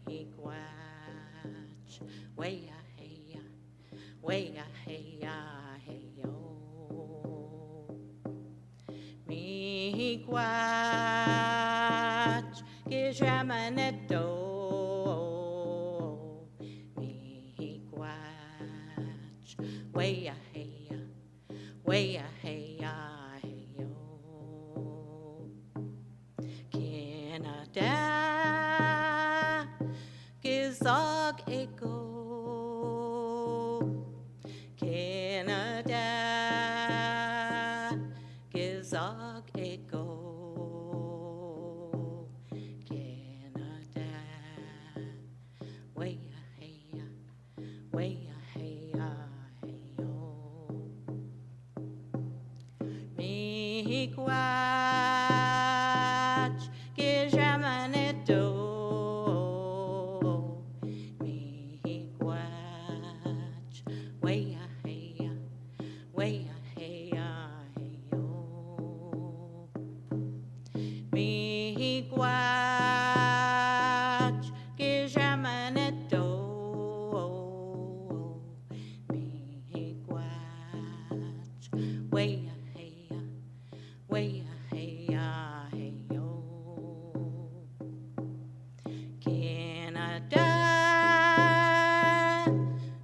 Miigwach Waya Heya Waya Heya Heyo Miigwach Gijamaneto Miigwach Waya Heya Waya Heya Heyo Canada Gizog Ego Canada Gizog Ego Canada Waya Heya Waya Heya Heyo Miigwach Gijamaneto Miigwach Waya Heya Waya Heya Heyo Miigwach Gijamaneto Miigwach Waya Heya Waya Heya Heyo Canada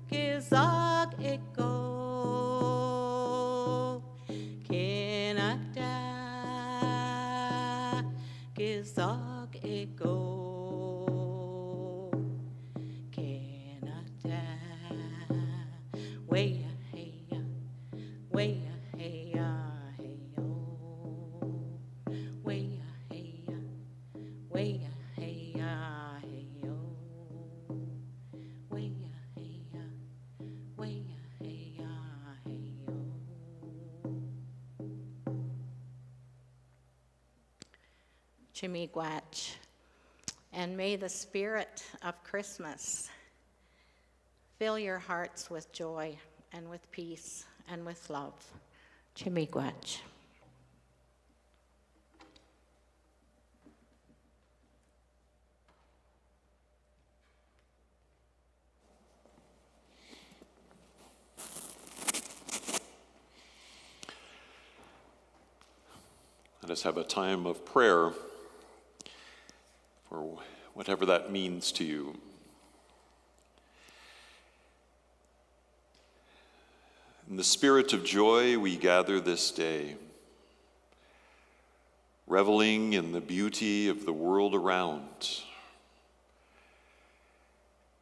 Gizog Ego Canada Gizog Ego Canada Waya Heya Waya Heya Heyo Waya Heya Waya Heya Heyo Waya Heya Waya Heya Heyo Chimigwach. And may the spirit of Christmas fill your hearts with joy and with peace and with love. Chimigwach. Let us have a time of prayer for whatever that means to you. In the spirit of joy, we gather this day, reveling in the beauty of the world around,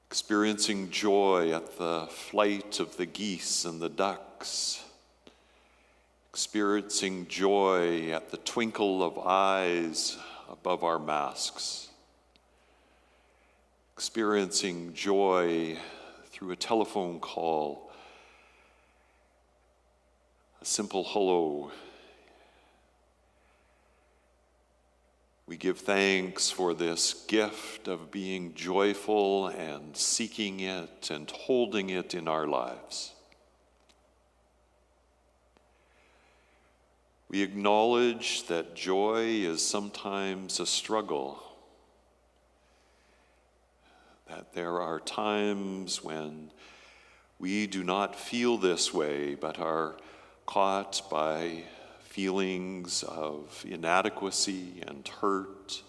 experiencing joy at the flight of the geese and the ducks, experiencing joy at the twinkle of eyes above our masks, experiencing joy through a telephone call, a simple hello. We give thanks for this gift of being joyful and seeking it and holding it in our lives. We acknowledge that joy is sometimes a struggle, that there are times when we do not feel this way, but are caught by feelings of inadequacy and hurt,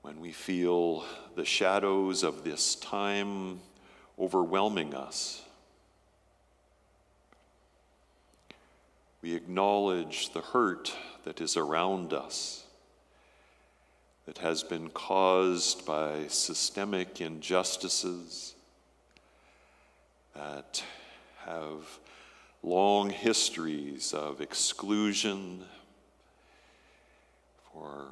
when we feel the shadows of this time overwhelming us. We acknowledge the hurt that is around us, that has been caused by systemic injustices that have long histories of exclusion for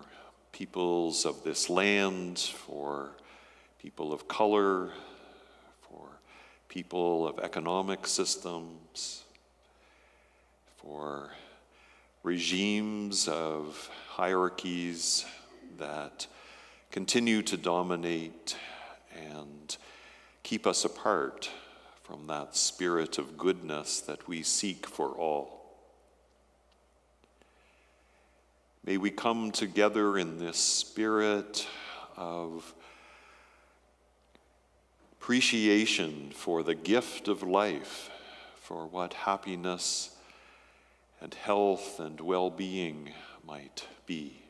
peoples of this land, for people of color, for people of economic systems, for regimes of hierarchies that continue to dominate and keep us apart from that spirit of goodness that we seek for all. May we come together in this spirit of appreciation for the gift of life, for what happiness and health and well-being might be.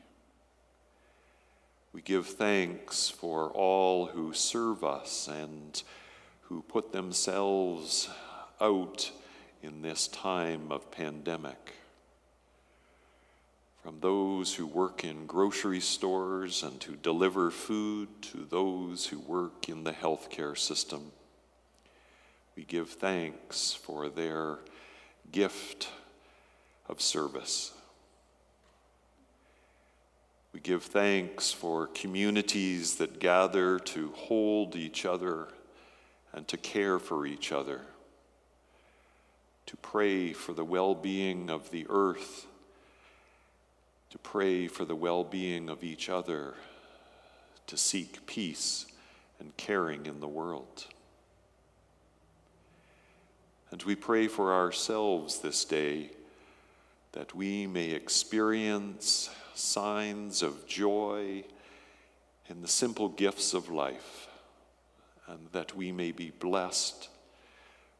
We give thanks for all who serve us and who put themselves out in this time of pandemic. From those who work in grocery stores and who deliver food to those who work in the healthcare system, we give thanks for their gift of service. We give thanks for communities that gather to hold each other and to care for each other, to pray for the well-being of the earth, to pray for the well-being of each other, to seek peace and caring in the world. And we pray for ourselves this day, that we may experience signs of joy in the simple gifts of life, and that we may be blessed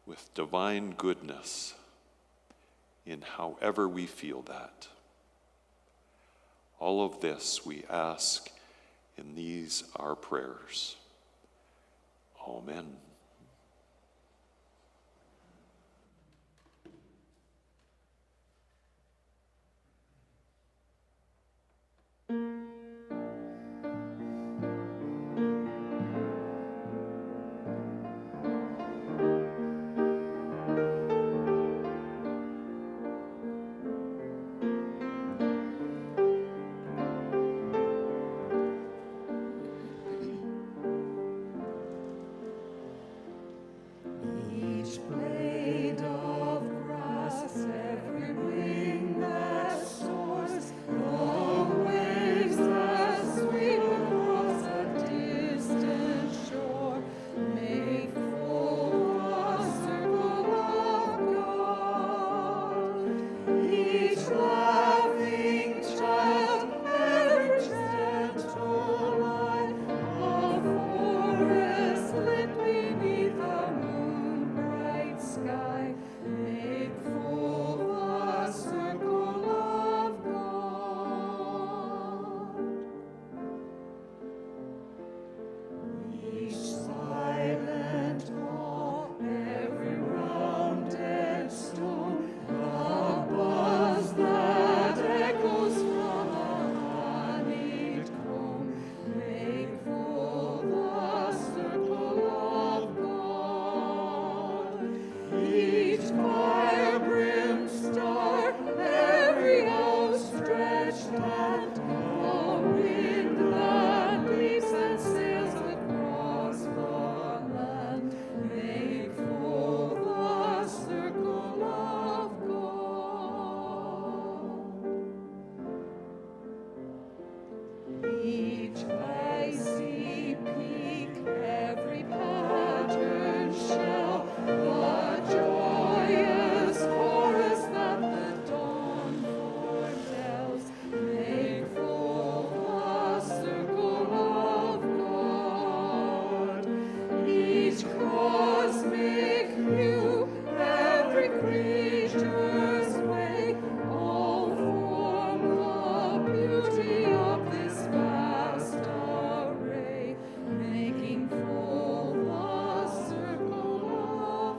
with divine goodness in however we feel that. All of this we ask in these our prayers. Amen. Each icy peak, every patterned shell, the joyous chorus that the dawn foretells, make full the circle of God. Each cosmic hue, every creature's way, all form the beauty of this vast array, making full the circle of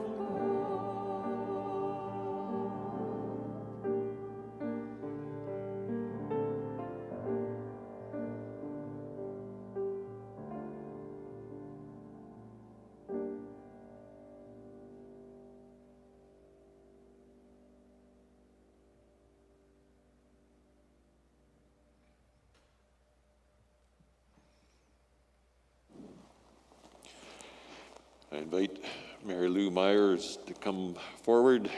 I invite Mary Lou Meiers to come forward.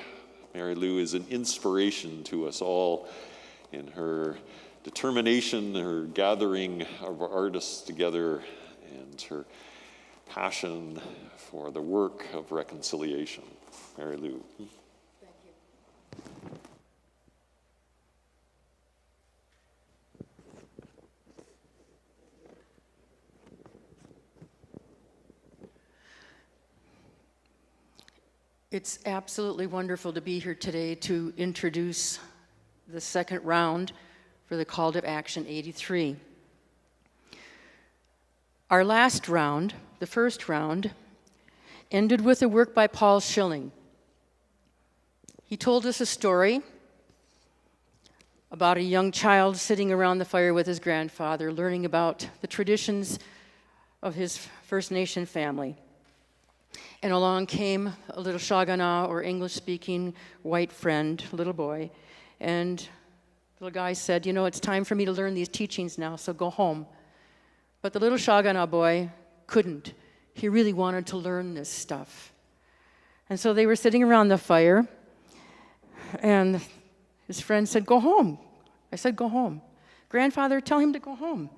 Mary Lou is an inspiration to us all in her determination, her gathering of artists together, and her passion for the work of reconciliation. Mary Lou. It's absolutely wonderful to be here today to introduce the second round for the Call to Action 83. Our last round, the first round, ended with a work by Paul Schilling. He told us a story about a young child sitting around the fire with his grandfather, learning about the traditions of his First Nation family. And along came a little Shagana, or English-speaking white friend, little boy, and the little guy said, you know, it's time for me to learn these teachings now, so go home. But the little Shagana boy couldn't. He really wanted to learn this stuff. And so they were sitting around the fire, and his friend said, go home. I said, go home. Grandfather, tell him to go home.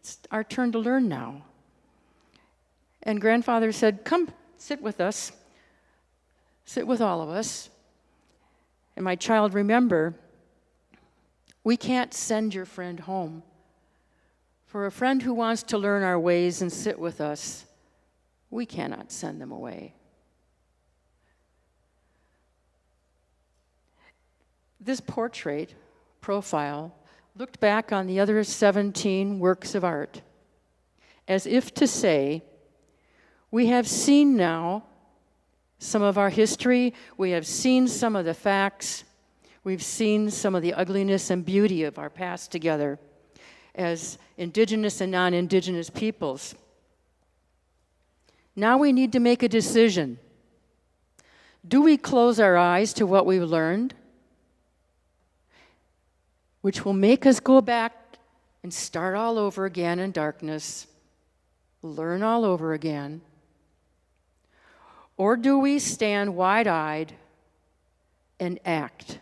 It's our turn to learn now. And grandfather said, come, sit with us. Sit with all of us. And my child, remember, we can't send your friend home. For a friend who wants to learn our ways and sit with us, we cannot send them away. This portrait, profile, looked back on the other 17 works of art, as if to say, we have seen now some of our history, we have seen some of the facts, we've seen some of the ugliness and beauty of our past together as Indigenous and non-Indigenous peoples. Now we need to make a decision. Do we close our eyes to what we've learned, which will make us go back and start all over again in darkness, learn all over again? Or do we stand wide-eyed and act,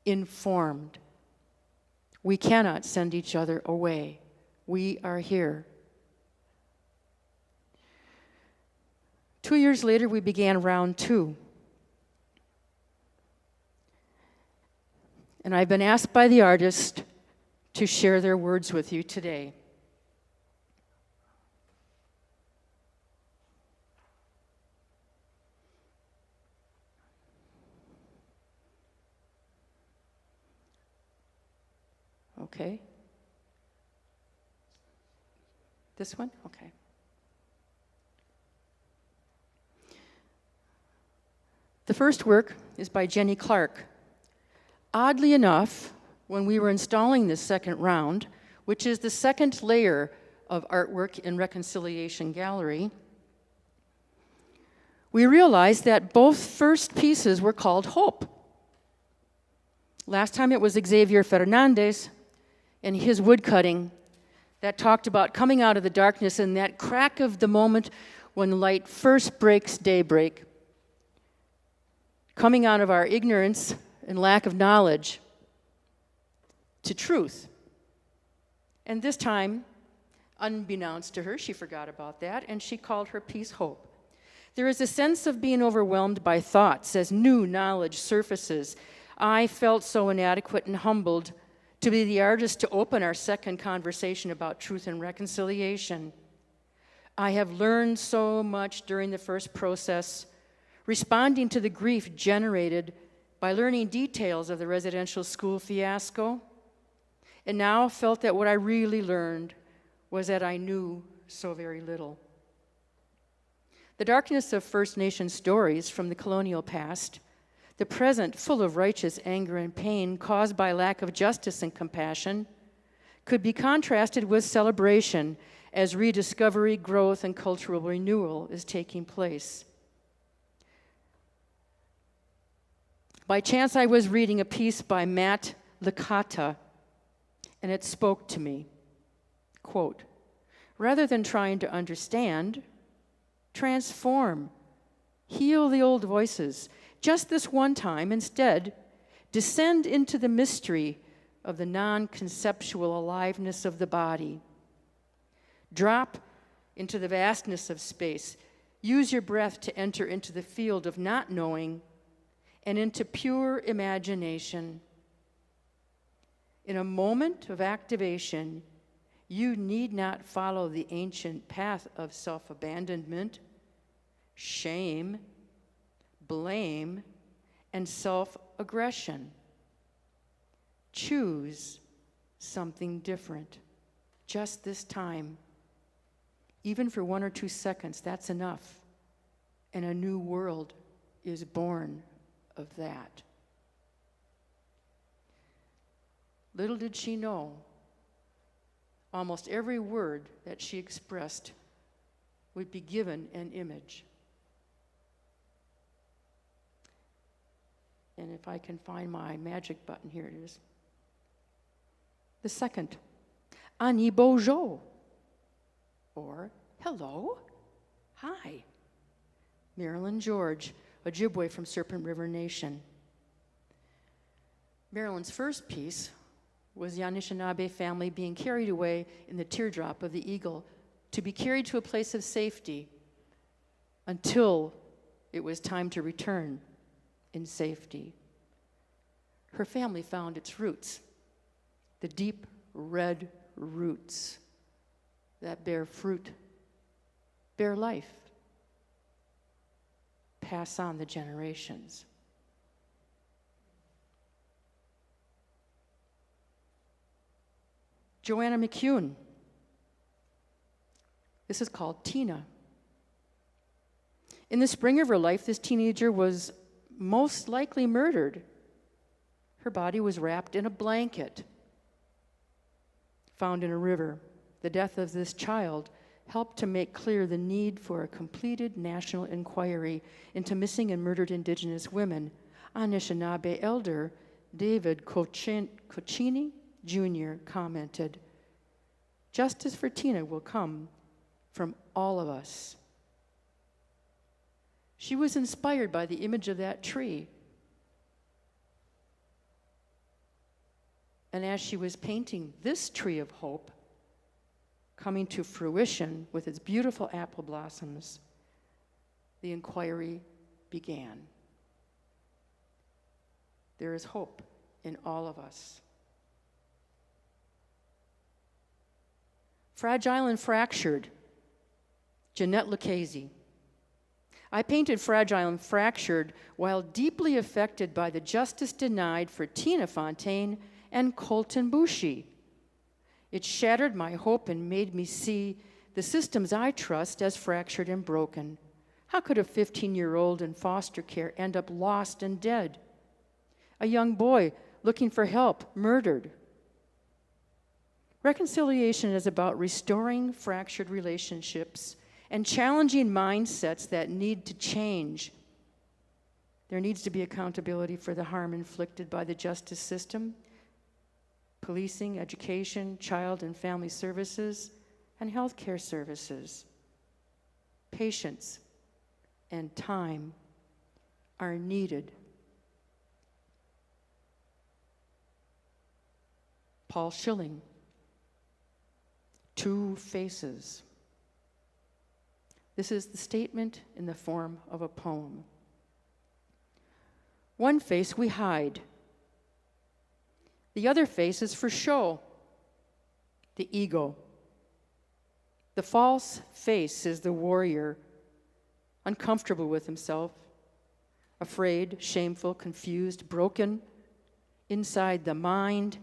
informed? We cannot send each other away. We are here. 2 years later, we began round 2. And I've been asked by the artist to share their words with you today. Okay. This one? Okay. The first work is by Jenny Clark. Oddly enough, when we were installing this second round, which is the second layer of artwork in Reconciliation Gallery, we realized that both first pieces were called Hope. Last time it was Xavier Fernandez and his woodcutting that talked about coming out of the darkness and that crack of the moment when light first breaks daybreak, coming out of our ignorance and lack of knowledge to truth. And this time, unbeknownst to her, she forgot about that, and she called her piece Hope. There is a sense of being overwhelmed by thoughts as new knowledge surfaces. I felt so inadequate and humbled to be the artist to open our second conversation about truth and reconciliation. I have learned so much during the first process, responding to the grief generated by learning details of the residential school fiasco, and now felt that what I really learned was that I knew so very little. The darkness of First Nation stories from the colonial past, the present full of righteous anger and pain caused by lack of justice and compassion, could be contrasted with celebration as rediscovery, growth, and cultural renewal is taking place. By chance, I was reading a piece by Matt Licata, and it spoke to me. Quote, "Rather than trying to understand, transform, heal the old voices. Just this one time, instead, descend into the mystery of the non-conceptual aliveness of the body. Drop into the vastness of space. Use your breath to enter into the field of not knowing and into pure imagination. In a moment of activation, you need not follow the ancient path of self-abandonment, shame, blame, and self-aggression. Choose something different, just this time. Even for 1 or 2 seconds, that's enough. And a new world is born of that." Little did she know, almost every word that she expressed would be given an image. And if I can find my magic button, here it is. The second, Ani Bojo, or hello, hi. Marilyn George, Ojibwe from Serpent River Nation. Marilyn's first piece was the Anishinaabe family being carried away in the teardrop of the eagle to be carried to a place of safety until it was time to return in safety. Her family found its roots, the deep red roots that bear fruit, bear life, pass on the generations. Joanna McCune. This is called Tina. In the spring of her life, this teenager was most likely murdered. Her body was wrapped in a blanket, found in a river. The death of this child helped to make clear the need for a completed national inquiry into missing and murdered Indigenous women. Anishinaabe elder David Cochini Jr. commented, "Justice for Tina will come from all of us." She was inspired by the image of that tree. And as she was painting this tree of hope, coming to fruition with its beautiful apple blossoms, the inquiry began. There is hope in all of us. Fragile and Fractured, Jeanette Lucchese. I painted Fragile and Fractured while deeply affected by the justice denied for Tina Fontaine and Colton Bushi. It shattered my hope and made me see the systems I trust as fractured and broken. How could a 15-year-old in foster care end up lost and dead? A young boy looking for help, murdered. Reconciliation is about restoring fractured relationships and challenging mindsets that need to change. There needs to be accountability for the harm inflicted by the justice system, policing, education, child and family services, and healthcare services. Patience and time are needed. Paul Schilling. two faces. This is the statement in the form of a poem. One face we hide. The other face is for show, the ego. The false face is the warrior, uncomfortable with himself, afraid, shameful, confused, broken, inside the mind,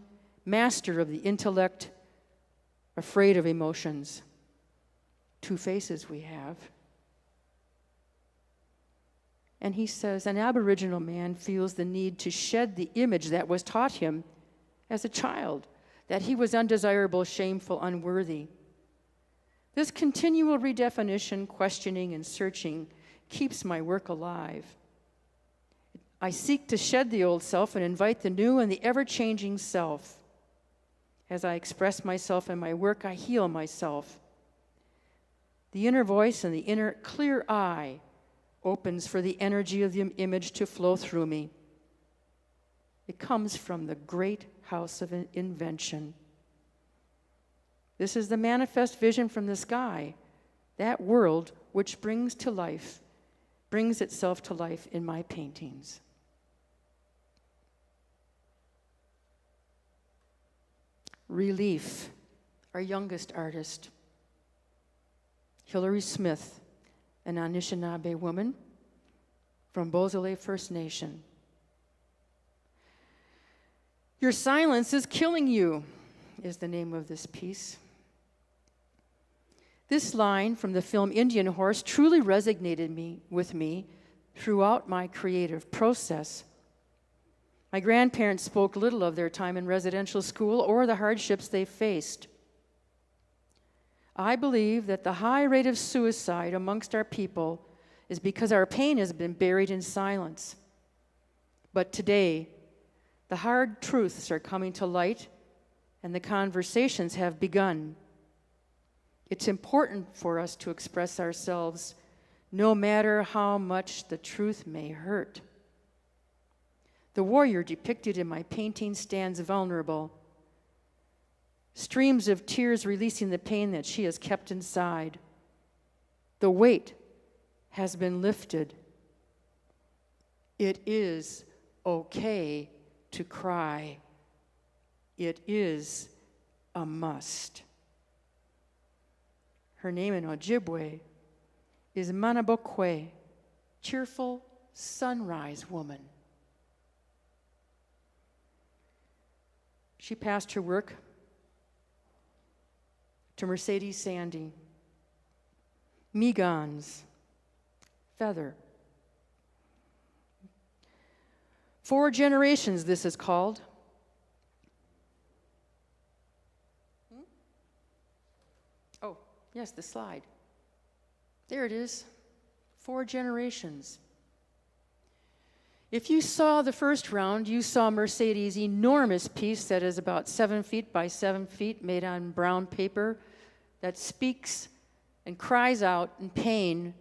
master of the intellect, afraid of emotions. Two faces we have. And he says, an Aboriginal man feels the need to shed the image that was taught him as a child, that he was undesirable, shameful, unworthy. This continual redefinition, questioning, and searching keeps my work alive. I seek to shed the old self and invite the new and the ever-changing self. As I express myself in my work, I heal myself. The inner voice and the inner clear eye opens for the energy of the image to flow through me. It comes from the great house of invention. This is the manifest vision from the sky, that world which brings itself to life in my paintings. Relief, our youngest artist. Hillary Smith, an Anishinaabe woman from Beausoleil First Nation. Your silence is killing you, is the name of this piece. This line from the film Indian Horse truly resonated with me throughout my creative process. My grandparents spoke little of their time in residential school or the hardships they faced. I believe that the high rate of suicide amongst our people is because our pain has been buried in silence. But today, the hard truths are coming to light and the conversations have begun. It's important for us to express ourselves, no matter how much the truth may hurt. The warrior depicted in my painting stands vulnerable, streams of tears releasing the pain that she has kept inside. The weight has been lifted. It is okay to cry. It is a must. Her name in Ojibwe is Manabokwe, cheerful sunrise woman. She passed her work to Mercedes Sandy. Megans, feather. 4 generations, this is called. Oh, yes, the slide. There it is. 4 generations. If you saw the first round, you saw Mercedes' enormous piece that is about 7 feet by 7 feet, made on brown paper, that speaks and cries out in pain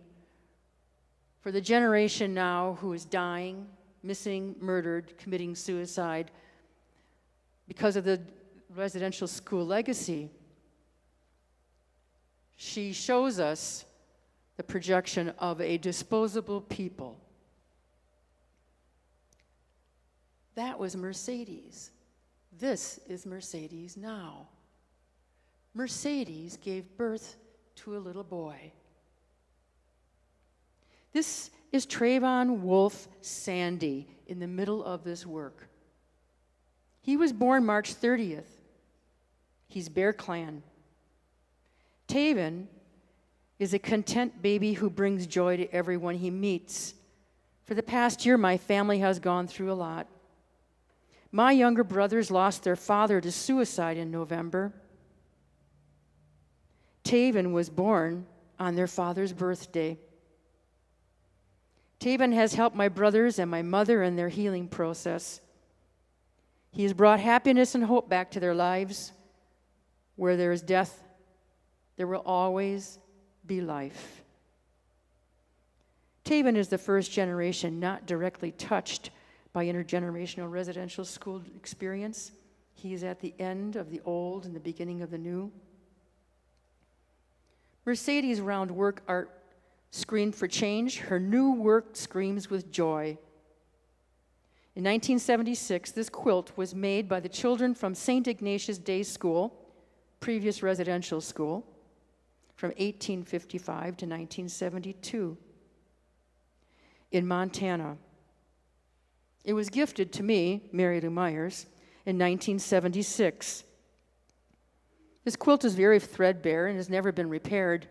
for the generation now who is dying, missing, murdered, committing suicide because of the residential school legacy. She shows us the projection of a disposable people. That was Mercedes. This is Mercedes now. Mercedes gave birth to a little boy. This is Trayvon Wolf Sandy in the middle of this work. He was born March 30th. He's Bear Clan. Taven is a content baby who brings joy to everyone he meets. For the past year, my family has gone through a lot. My younger brothers lost their father to suicide in November. Taven was born on their father's birthday. Taven has helped my brothers and my mother in their healing process. He has brought happiness and hope back to their lives. Where there is death, there will always be life. Taven is the first generation not directly touched by intergenerational residential school experience. He is at the end of the old and the beginning of the new. Mercedes' round work art screamed for change. Her new work screams with joy. In 1976, this quilt was made by the children from St. Ignatius Day School, previous residential school, from 1855 to 1972 in Montana. It was gifted to me, Mary Lou Meiers, in 1976. This quilt is very threadbare and has never been repaired.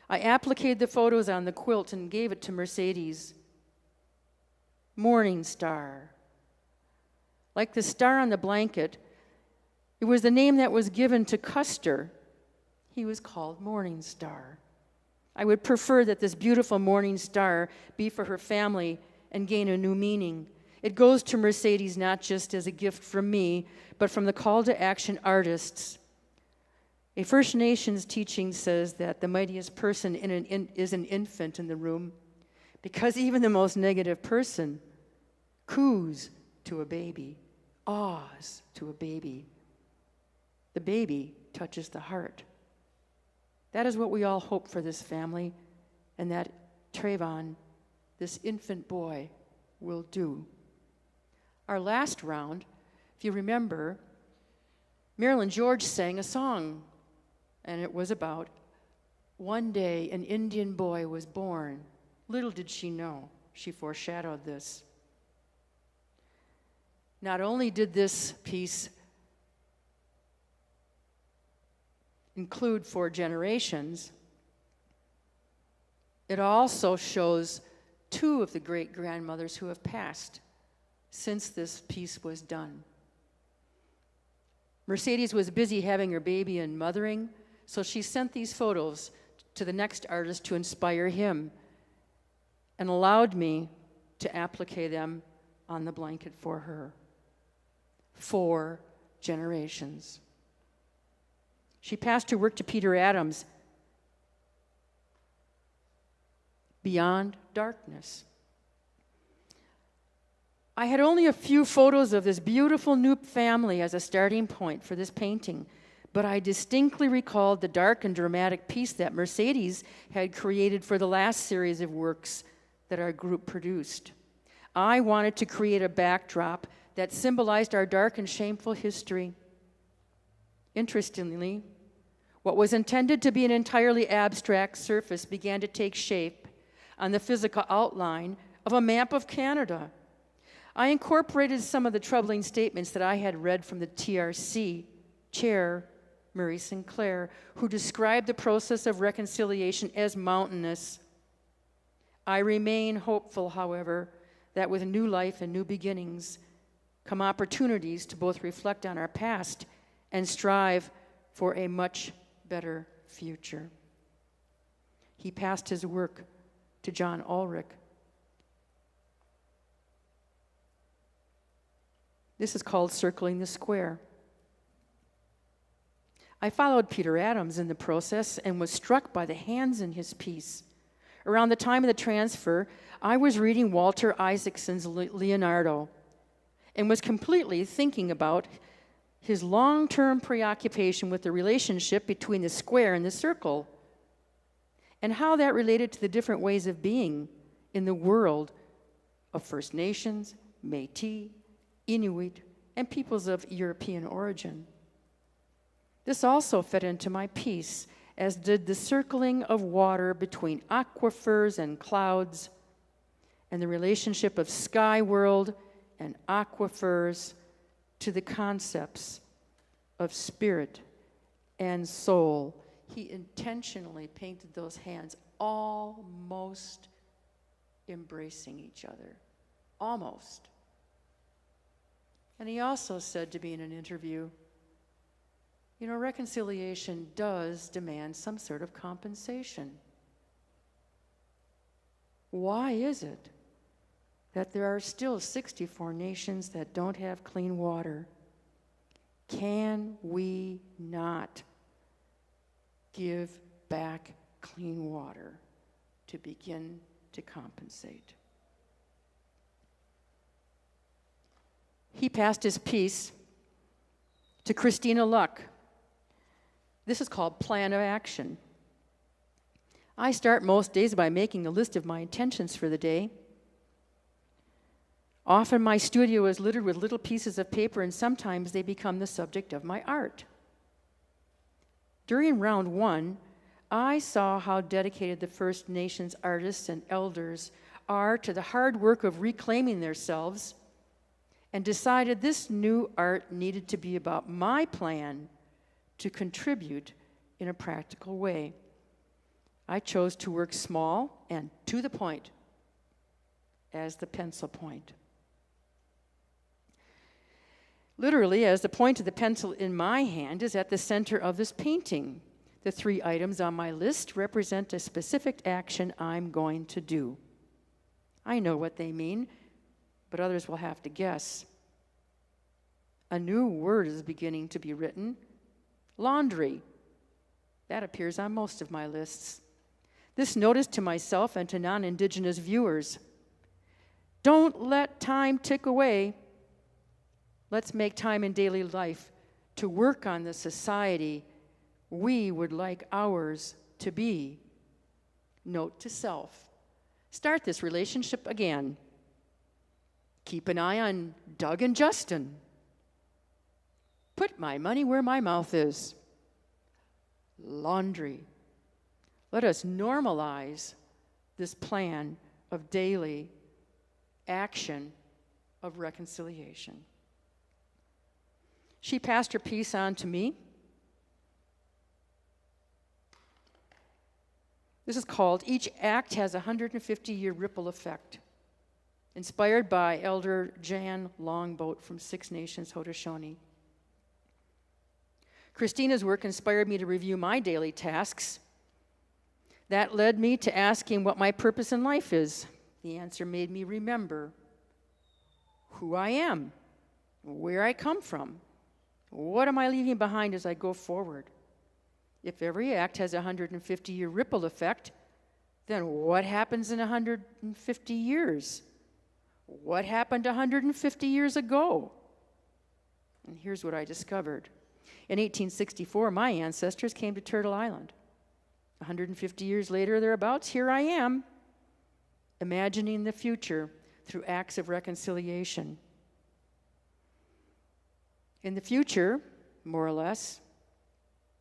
I appliqued the photos on the quilt and gave it to Mercedes. Morning Star. Like the star on the blanket, it was the name that was given to Custer. He was called Morning Star. I would prefer that this beautiful morning star be for her family and gain a new meaning. It goes to Mercedes not just as a gift from me, but from the call to action artists. A First Nations teaching says that the mightiest person is an infant in the room, because even the most negative person coos to a baby, awes to a baby. The baby touches the heart. That is what we all hope for this family, and that Trayvon, this infant boy, will do. Our last round, if you remember, Marilyn George sang a song, and it was about one day an Indian boy was born. Little did she know, she foreshadowed this. Not only did this piece include 4 generations, it also shows 2 of the great-grandmothers who have passed since this piece was done. Mercedes was busy having her baby and mothering, so she sent these photos to the next artist to inspire him and allowed me to applique them on the blanket for her. 4 generations. She passed her work to Peter Adams, Beyond Darkness. I had only a few photos of this beautiful new family as a starting point for this painting, but I distinctly recalled the dark and dramatic piece that Mercedes had created for the last series of works that our group produced. I wanted to create a backdrop that symbolized our dark and shameful history. Interestingly, what was intended to be an entirely abstract surface began to take shape on the physical outline of a map of Canada. I incorporated some of the troubling statements that I had read from the TRC chair, Murray Sinclair, who described the process of reconciliation as mountainous. I remain hopeful, however, that with new life and new beginnings come opportunities to both reflect on our past and strive for a much better future. He passed his work to John Ulrich. This is called Circling the Square. I followed Peter Adams in the process and was struck by the hands in his piece. Around the time of the transfer, I was reading Walter Isaacson's Leonardo and was completely thinking about his long-term preoccupation with the relationship between the square and the circle and how that related to the different ways of being in the world of First Nations, Métis, Inuit, and peoples of European origin. This also fed into my piece, as did the circling of water between aquifers and clouds, and the relationship of sky world and aquifers to the concepts of spirit and soul. He intentionally painted those hands almost embracing each other, almost. And he also said to me in an interview, you know, reconciliation does demand some sort of compensation. Why is it that there are still 64 nations that don't have clean water? Can we not give back clean water to begin to compensate? He passed his piece to Christina Luck. This is called Plan of Action. I start most days by making a list of my intentions for the day. Often my studio is littered with little pieces of paper, and sometimes they become the subject of my art. During round 1, I saw how dedicated the First Nations artists and elders are to the hard work of reclaiming themselves, and decided this new art needed to be about my plan to contribute in a practical way. I chose to work small and to the point as the pencil point. Literally, as the point of the pencil in my hand is at the center of this painting. The 3 items on my list represent a specific action I'm going to do. I know what they mean, but others will have to guess. A new word is beginning to be written. Laundry. That appears on most of my lists. This notice to myself and to non-Indigenous viewers. Don't let time tick away. Let's make time in daily life to work on the society we would like ours to be. Note to self. Start this relationship again. Keep an eye on Doug and Justin. Put my money where my mouth is. Laundry. Let us normalize this plan of daily action of reconciliation. She passed her piece on to me. This is called Each Act Has a 150-Year Ripple Effect, inspired by Elder Jan Longboat from Six Nations Haudenosaunee. Christina's work inspired me to review my daily tasks. That led me to asking what my purpose in life is. The answer made me remember who I am, where I come from, what am I leaving behind as I go forward. If every act has a 150-year ripple effect, then what happens in 150 years? What happened 150 years ago? And here's what I discovered. In 1864, my ancestors came to Turtle Island. 150 years later, thereabouts, here I am, imagining the future through acts of reconciliation. In the future, more or less,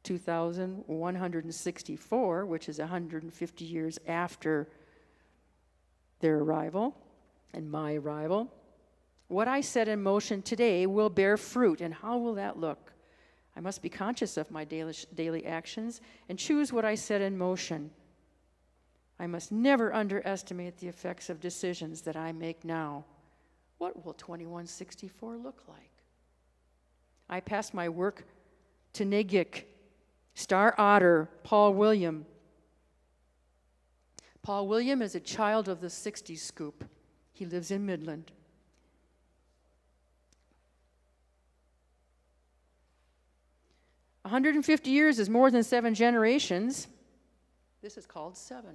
2164, which is 150 years after their arrival and my arrival, what I set in motion today will bear fruit. And how will that look? I must be conscious of my daily actions and choose what I set in motion. I must never underestimate the effects of decisions that I make now. What will 2164 look like? I pass my work to Nagik, Star Otter, Paul William. Paul William is a child of the 60s scoop. He lives in Midland. – 150 years is more than 7 generations. This is called 7.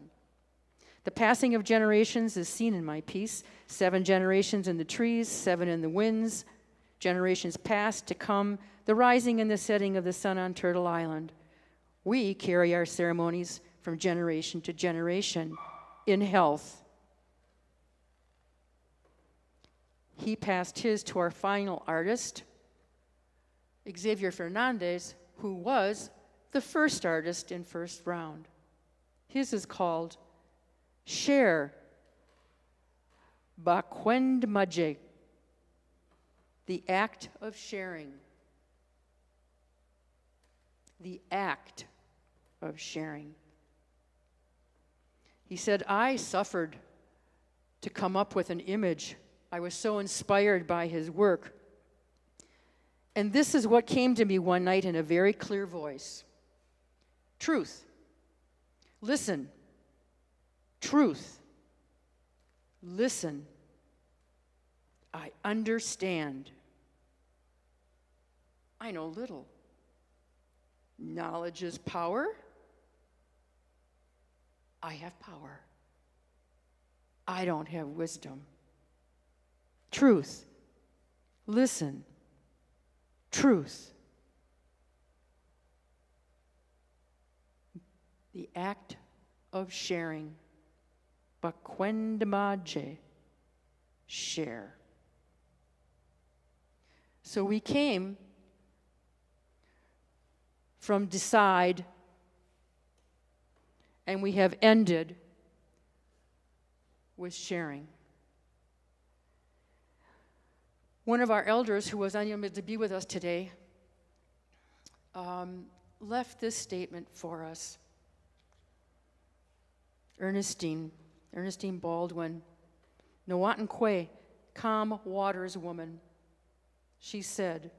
The passing of generations is seen in my piece. 7 generations in the trees, 7 in the winds, generations past to come, the rising and the setting of the sun on Turtle Island. We carry our ceremonies from generation to generation in health. He passed his to our final artist, Xavier Fernandez, who was the first artist in first round. His is called Share Bakwendmaje, the act of sharing. The act of sharing. He said, I suffered to come up with an image. I was so inspired by his work. And this is what came to me one night in a very clear voice. Truth. Listen. Truth. Listen. I understand. I know little. Knowledge is power. I have power. I don't have wisdom. Truth. Listen. Truth. The act of sharing. Bakwendamaje, share. So we came from decide, and we have ended with sharing. One of our elders, who was unable to be with us today, left this statement for us. Ernestine Baldwin, Nowatankwe, calm waters woman. She said,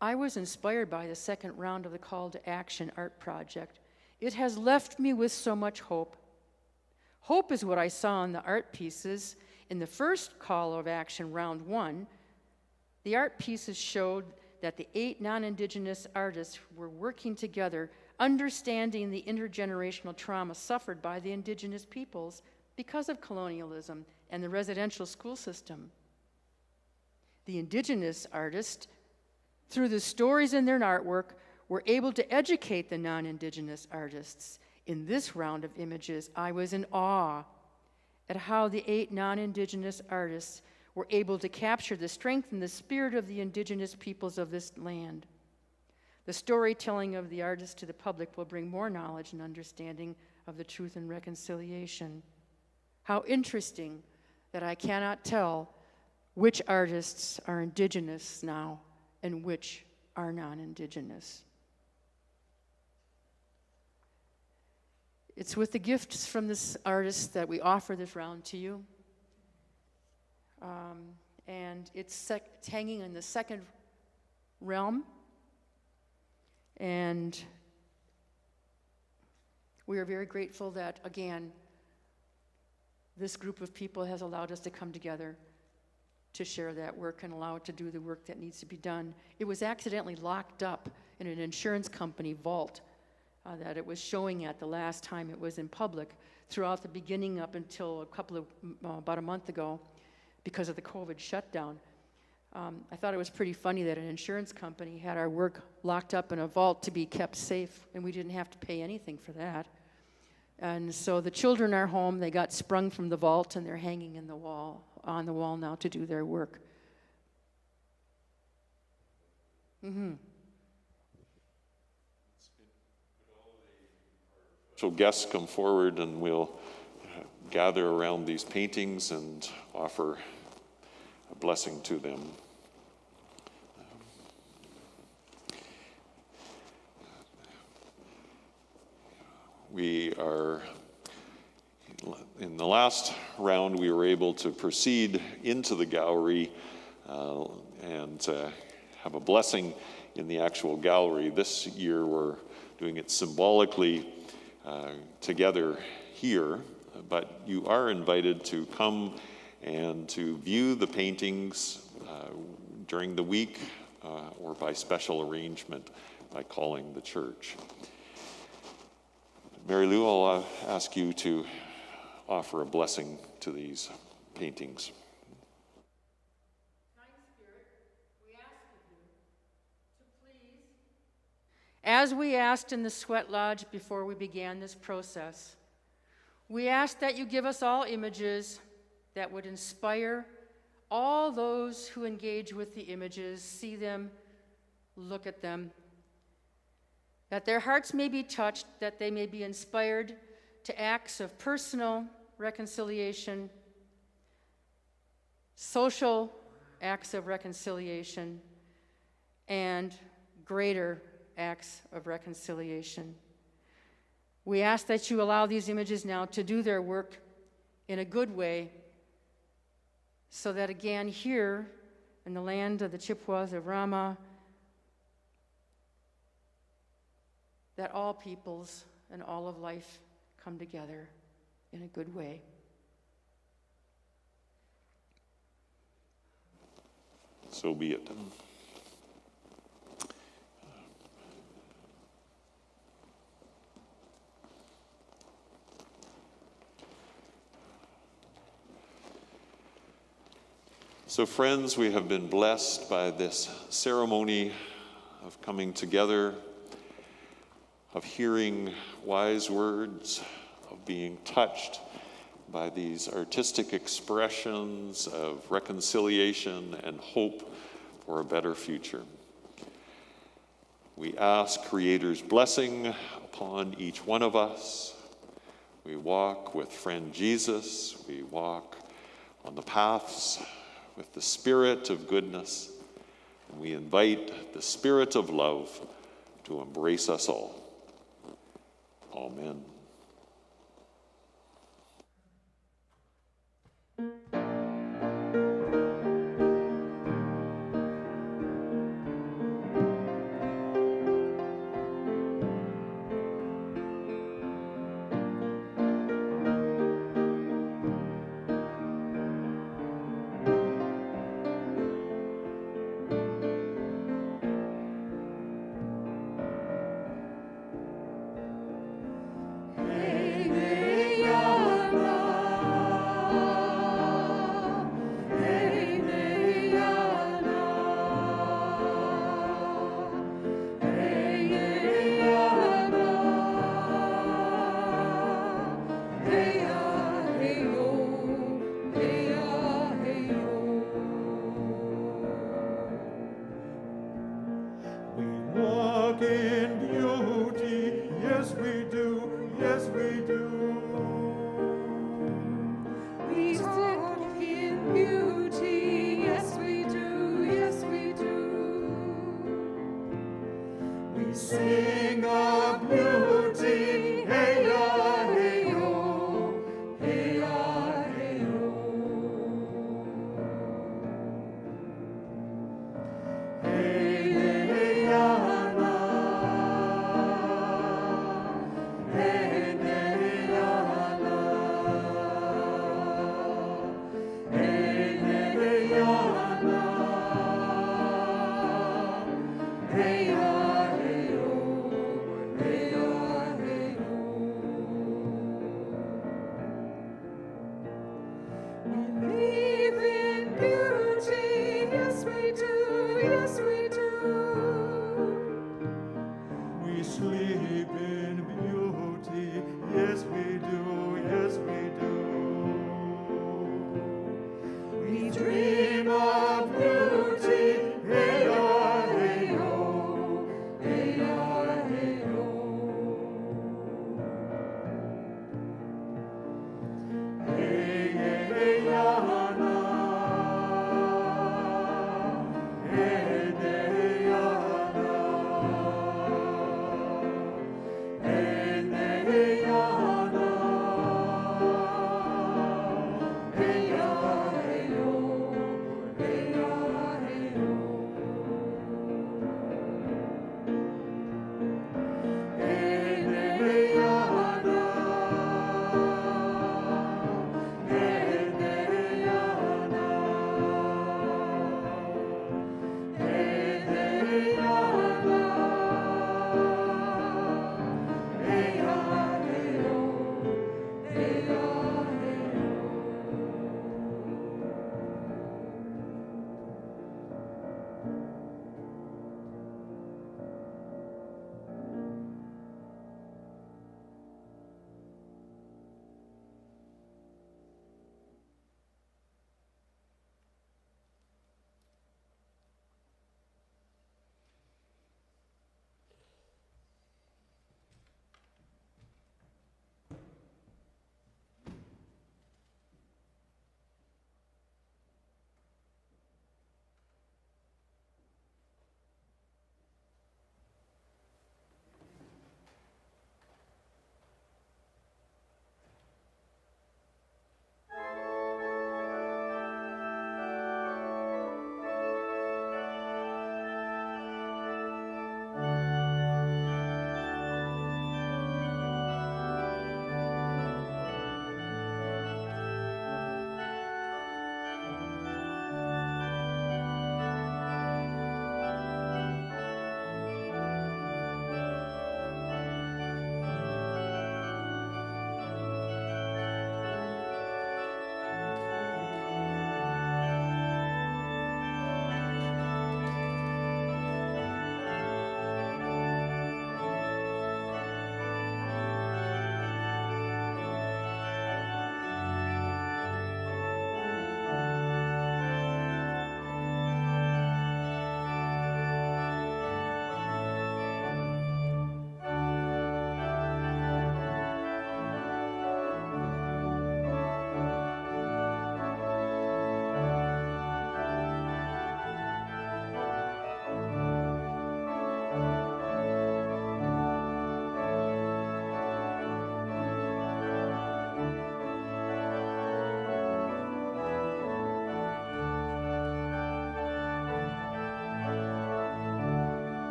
I was inspired by the second round of the Call to Action art project. It has left me with so much hope. Hope is what I saw in the art pieces. In the first Call of Action, round 1, the art pieces showed that the 8 non-Indigenous artists were working together, understanding the intergenerational trauma suffered by the Indigenous peoples because of colonialism and the residential school system. The Indigenous artists, through the stories in their artwork, were able to educate the non-Indigenous artists. In this round of images, I was in awe at how the 8 non-Indigenous artists were able to capture the strength and the spirit of the Indigenous peoples of this land. The storytelling of the artists to the public will bring more knowledge and understanding of the truth and reconciliation. How interesting that I cannot tell which artists are Indigenous now and which are non-Indigenous. It's with the gifts from this artist that we offer this round to you. And it's hanging in the second realm. And we are very grateful that, again, this group of people has allowed us to come together to share that work and allow it to do the work that needs to be done. It was accidentally locked up in an insurance company vault that it was showing at the last time it was in public throughout the beginning up until about a month ago because of the COVID shutdown. I thought it was pretty funny that an insurance company had our work locked up in a vault to be kept safe, and we didn't have to pay anything for that. And so the children are home, they got sprung from the vault, and they're hanging on the wall now to do their work. So guests come forward and we'll gather around these paintings and offer a blessing to them. We are, in the last round, we were able to proceed into the gallery and have a blessing in the actual gallery. This year we're doing it symbolically together here, but you are invited to come and to view the paintings during the week or by special arrangement by calling the church. Mary Lou, I'll ask you to offer a blessing to these paintings. Kind Spirit, we ask of you to please, as we asked in the Sweat Lodge before we began this process, we ask that you give us all images that would inspire all those who engage with the images, see them, look at them, that their hearts may be touched, that they may be inspired to acts of personal reconciliation, social acts of reconciliation, and greater acts of reconciliation. We ask that you allow these images now to do their work in a good way, so that again here in the land of the Chippewas of Rama, that all peoples and all of life come together in a good way. So be it. So friends, we have been blessed by this ceremony of coming together, of hearing wise words, of being touched by these artistic expressions of reconciliation and hope for a better future. We ask Creator's blessing upon each one of us. We walk with friend Jesus. We walk on the paths with the Spirit of goodness. And we invite the Spirit of love to embrace us all. Amen. Walk in beauty, yes we do,